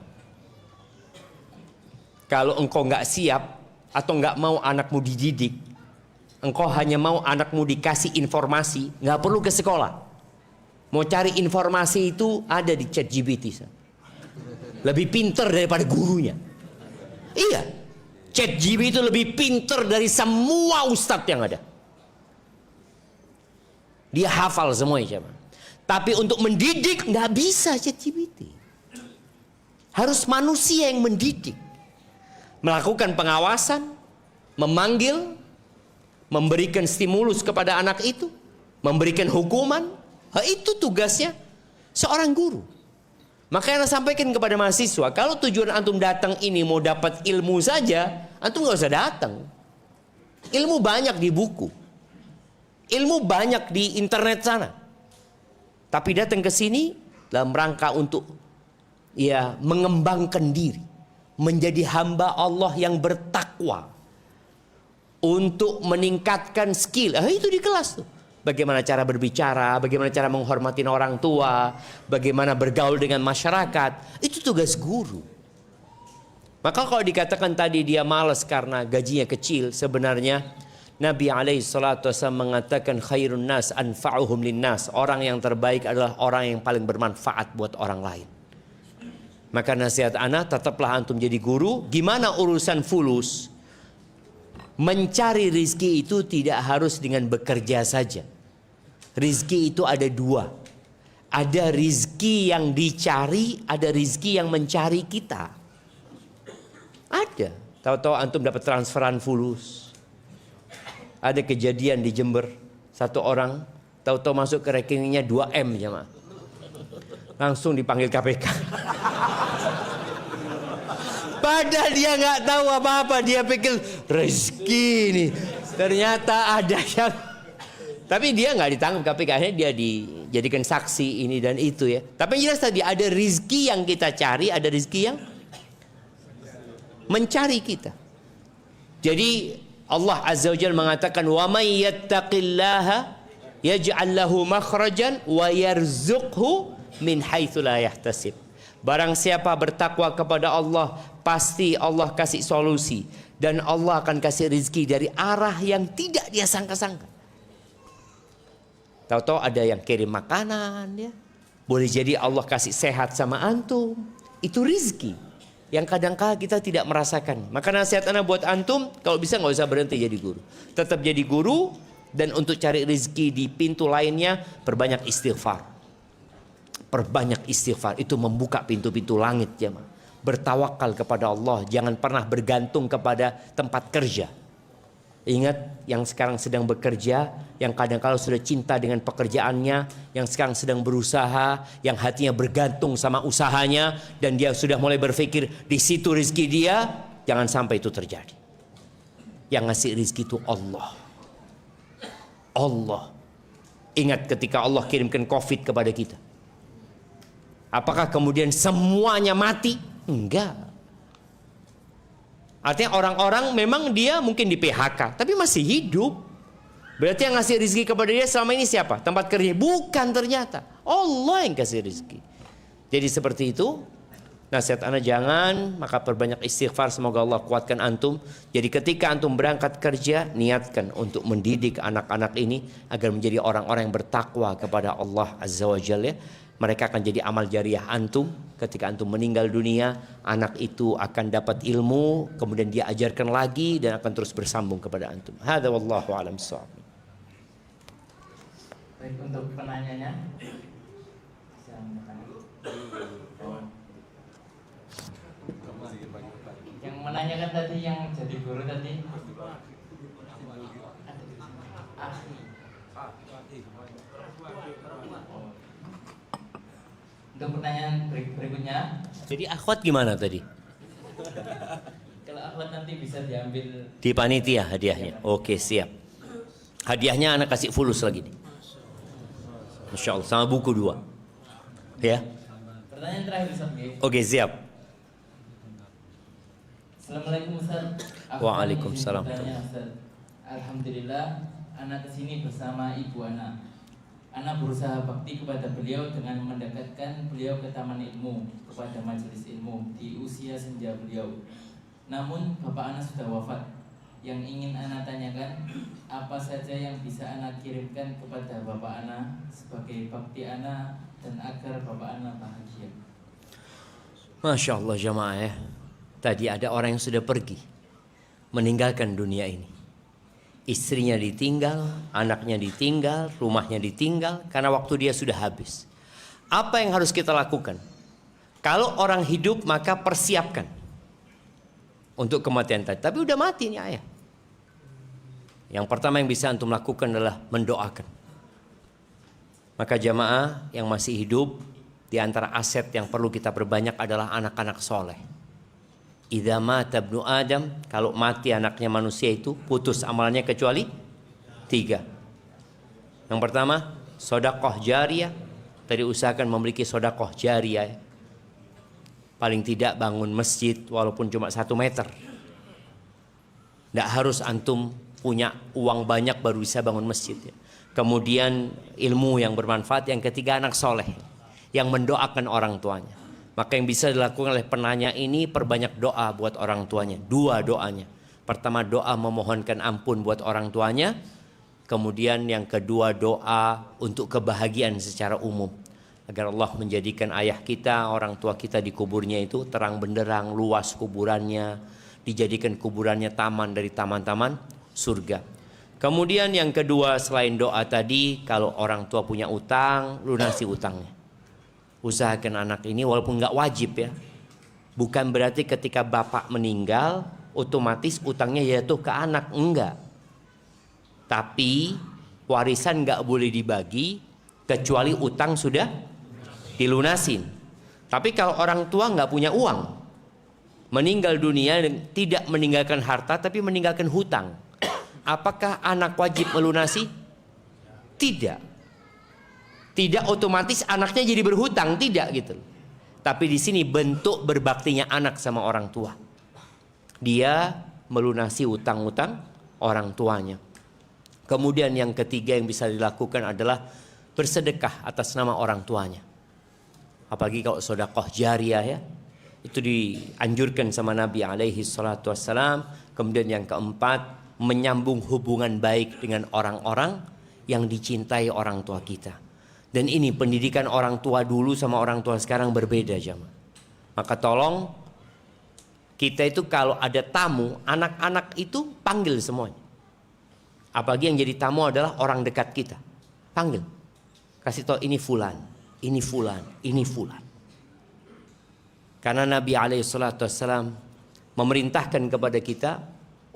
Kalau engkau nggak siap atau nggak mau anakmu dididik, engkau hanya mau anakmu dikasih informasi, nggak perlu ke sekolah. Mau cari informasi itu ada di ChatGPT. Lebih pinter daripada gurunya. Iya, ChatGPT itu lebih pinter dari semua ustadz yang ada. Dia hafal semuanya. Tapi untuk mendidik nggak bisa ChatGPT. Harus manusia yang mendidik. Melakukan pengawasan, memanggil, memberikan stimulus kepada anak itu, memberikan hukuman. Itu tugasnya seorang guru. Makanya saya sampaikan kepada mahasiswa, kalau tujuan antum datang ini mau dapat ilmu saja, antum nggak usah datang. Ilmu banyak di buku, ilmu banyak di internet sana. Tapi datang ke sini dalam rangka untuk ya mengembangkan diri, menjadi hamba Allah yang bertakwa, untuk meningkatkan skill. Itu di kelas tuh. Bagaimana cara berbicara, bagaimana cara menghormati orang tua, bagaimana bergaul dengan masyarakat. Itu tugas guru. Maka kalau dikatakan tadi dia malas karena gajinya kecil, sebenarnya Nabi SAW mengatakan khairun nas anfa'uhum linnas. Orang yang terbaik adalah orang yang paling bermanfaat buat orang lain. Maka nasihat anak, tetaplah antum jadi guru. Gimana urusan fulus? Mencari rizki itu tidak harus dengan bekerja saja. Rizki itu ada dua. Ada rizki yang dicari, ada rizki yang mencari kita. Ada. Tahu-tahu antum dapat transferan fulus. Ada kejadian di Jember. Satu orang, tahu-tahu masuk ke rekeningnya 2M jemaah. Langsung dipanggil KPK. Padahal dia nggak tahu apa-apa, dia pikir rezeki ini. Ternyata ada yang, tapi dia nggak ditangkap KPK, akhirnya dia dijadikan saksi ini dan itu ya. Tapi yang jelas tadi ada rezeki yang kita cari, ada rezeki yang mencari kita. Jadi Allah Azza wa Jalla mengatakan wa may yattaqillaha yaj'al lahu makhrajan wa yarzuqhu min haitsu la yahtasib. Barang siapa bertakwa kepada Allah, pasti Allah kasih solusi. Dan Allah akan kasih rezeki dari arah yang tidak dia sangka-sangka. Tahu-tahu ada yang kirim makanan ya. Boleh jadi Allah kasih sehat sama antum. Itu rizki yang kadang-kala kita tidak merasakan. Maka nasihat ana buat antum, kalau bisa nggak usah berhenti jadi guru. Tetap jadi guru, dan untuk cari rizki di pintu lainnya, perbanyak istighfar. Perbanyak istighfar, itu membuka pintu-pintu langit jemaah. Bertawakal kepada Allah, jangan pernah bergantung kepada tempat kerja. Ingat, yang sekarang sedang bekerja, yang kadang-kala sudah cinta dengan pekerjaannya, yang sekarang sedang berusaha, yang hatinya bergantung sama usahanya, dan dia sudah mulai berpikir di situ rizki dia, jangan sampai itu terjadi. Yang ngasih rizki itu Allah. Allah. Ingat ketika Allah kirimkan COVID kepada kita. Apakah kemudian semuanya mati? Enggak. Artinya orang-orang memang dia mungkin di PHK, tapi masih hidup. Berarti yang ngasih rezeki kepada dia selama ini siapa? Tempat kerja? Bukan, ternyata Allah yang kasih rezeki. Jadi seperti itu. Nasihat ana jangan, maka perbanyak istighfar, semoga Allah kuatkan antum. Jadi ketika antum berangkat kerja, niatkan untuk mendidik anak-anak ini agar menjadi orang-orang yang bertakwa kepada Allah Azza wa Jalla. Mereka akan jadi amal jariah antum. Ketika antum meninggal dunia, anak itu akan dapat ilmu, kemudian dia ajarkan lagi dan akan terus bersambung kepada antum. Hadza wallahu a'lam bissawab. Baik, untuk penanyanya. Yang menanyakan tadi, yang jadi guru tadi. Untuk pertanyaan berikutnya. Jadi akhwat gimana tadi? Kalau akhwat nanti bisa diambil Di panitia hadiahnya. Oke, siap. Hadiahnya anak kasih fulus lagi nih. Masya Allah, sama buku 2. Ya. pertanyaan terakhir Ustaz. Oke, siap. Assalamualaikum Ustaz. Waalaikumsalam. Alhamdulillah, anak kesini bersama ibu anak. Anak berusaha bakti kepada beliau dengan mendekatkan beliau ke taman ilmu, kepada majelis ilmu di usia senja beliau. Namun bapak anak sudah wafat. Yang ingin anak tanyakan, apa saja yang bisa anak kirimkan kepada bapak anak sebagai bakti anak dan agar bapak anak bahagia. Masya Allah jamaah ya. Tadi ada orang yang sudah pergi, meninggalkan dunia ini. Istrinya ditinggal, anaknya ditinggal, rumahnya ditinggal, karena waktu dia sudah habis. Apa yang harus kita lakukan? Kalau orang hidup maka persiapkan untuk kematian tadi. Tapi udah mati nih ayah. Yang pertama yang bisa antum lakukan adalah mendoakan. Maka jamaah yang masih hidup, di antara aset yang perlu kita perbanyak adalah anak-anak soleh. Idza mata ibnu Adam, kalau mati anaknya manusia itu putus amalnya kecuali 3. Yang pertama, sedekah jariyah. Tadi usahakan memiliki sedekah jariyah. Paling tidak bangun masjid walaupun cuma 1 meter. Tidak harus antum punya uang banyak baru bisa bangun masjid. Kemudian ilmu yang bermanfaat. Yang ketiga, anak soleh yang mendoakan orang tuanya. Maka yang bisa dilakukan oleh penanya ini, perbanyak doa buat orang tuanya. 2 doanya. Pertama, doa memohonkan ampun buat orang tuanya. Kemudian yang kedua, doa untuk kebahagiaan secara umum. Agar Allah menjadikan ayah kita, orang tua kita di kuburnya itu terang benderang, luas kuburannya. Dijadikan kuburannya taman dari taman-taman surga. Kemudian yang kedua, selain doa tadi, kalau orang tua punya utang, lunasi utangnya. Usahakan anak ini walaupun nggak wajib ya. Bukan berarti ketika bapak meninggal otomatis utangnya jatuh ke anak, enggak. Tapi warisan nggak boleh dibagi kecuali utang sudah dilunasin. Tapi kalau orang tua nggak punya uang, meninggal dunia dan tidak meninggalkan harta tapi meninggalkan hutang, apakah anak wajib melunasi? Tidak. Tidak otomatis anaknya jadi berhutang, tidak gitu. Tapi di sini bentuk berbaktinya anak sama orang tua. Dia melunasi utang-utang orang tuanya. Kemudian yang ketiga yang bisa dilakukan adalah bersedekah atas nama orang tuanya. Apalagi kalau sedekah jariyah ya. Itu dianjurkan sama Nabi alaihi salatu wassalam. Kemudian yang keempat, menyambung hubungan baik dengan orang-orang yang dicintai orang tua kita. Dan ini pendidikan orang tua dulu sama orang tua sekarang berbeda jamaah. Maka tolong kita itu kalau ada tamu, anak-anak itu panggil semuanya. Apalagi yang jadi tamu adalah orang dekat kita. Panggil. Kasih tahu ini fulan, ini fulan, ini fulan. Karena Nabi SAW memerintahkan kepada kita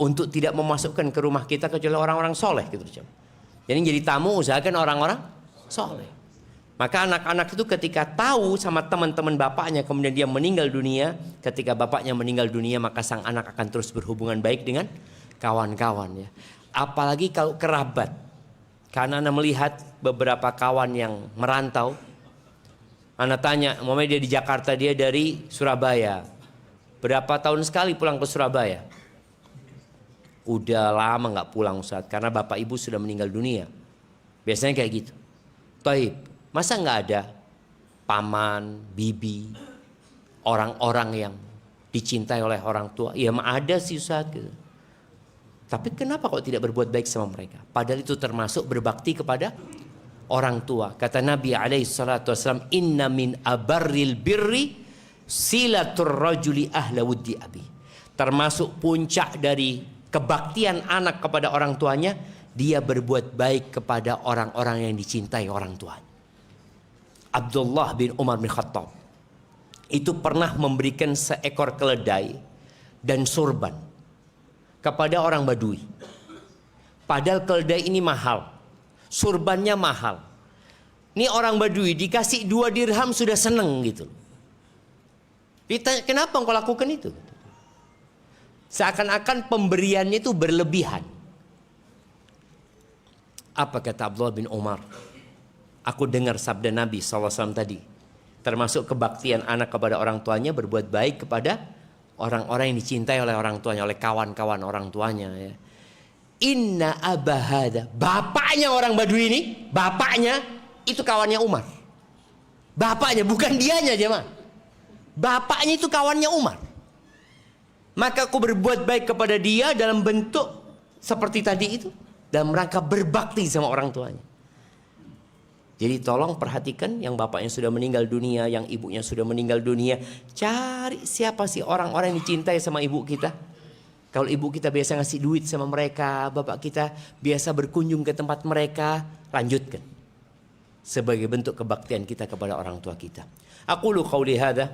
untuk tidak memasukkan ke rumah kita kecuali orang-orang soleh gitu. Jadi jadi tamu usahakan orang-orang soleh. Maka anak-anak itu ketika tahu sama teman-teman bapaknya kemudian dia meninggal dunia, ketika bapaknya meninggal dunia maka sang anak akan terus berhubungan baik dengan kawan-kawan ya. Apalagi kalau kerabat. Karena Anda melihat beberapa kawan yang merantau. Anda tanya, umpamanya dia di Jakarta, dia dari Surabaya. Berapa tahun sekali pulang ke Surabaya? Udah lama nggak pulang Ustaz, karena bapak ibu sudah meninggal dunia. Biasanya kayak gitu. Taib, masa nggak ada paman, bibi, orang-orang yang dicintai oleh orang tua? Ya ada sih Ustaz gitu. Tapi kenapa kok tidak berbuat baik sama mereka? Padahal itu termasuk berbakti kepada orang tua. Kata Nabi SAW, inna min abarril birri silatur rajuli ahla wuddi abi. Termasuk puncak dari kebaktian anak kepada orang tuanya, dia berbuat baik kepada orang-orang yang dicintai orang tuanya. Abdullah bin Umar bin Khattab itu pernah memberikan seekor keledai dan sorban kepada orang Badui. Padahal keledai ini mahal, surbannya mahal. Ini orang Badui dikasih 2 dirham sudah seneng gitu. Ditanya, kenapa engkau lakukan itu? Seakan-akan pemberiannya itu berlebihan. Apa kata Abdullah bin Umar? Aku dengar sabda Nabi SAW tadi. Termasuk kebaktian anak kepada orang tuanya, berbuat baik kepada orang-orang yang dicintai oleh orang tuanya, oleh kawan-kawan orang tuanya ya. Inna abahada, bapaknya orang Badui ini, bapaknya itu kawannya Umar. Bapaknya, bukan dianya jemaah. Bapaknya itu kawannya Umar. Maka aku berbuat baik kepada dia dalam bentuk seperti tadi itu, dalam rangka berbakti sama orang tuanya. Jadi tolong perhatikan yang bapaknya sudah meninggal dunia, yang ibunya sudah meninggal dunia. Cari siapa sih orang-orang yang dicintai sama ibu kita. Kalau ibu kita biasa ngasih duit sama mereka, bapak kita biasa berkunjung ke tempat mereka, lanjutkan. Sebagai bentuk kebaktian kita kepada orang tua kita. Aqulu qauli hadza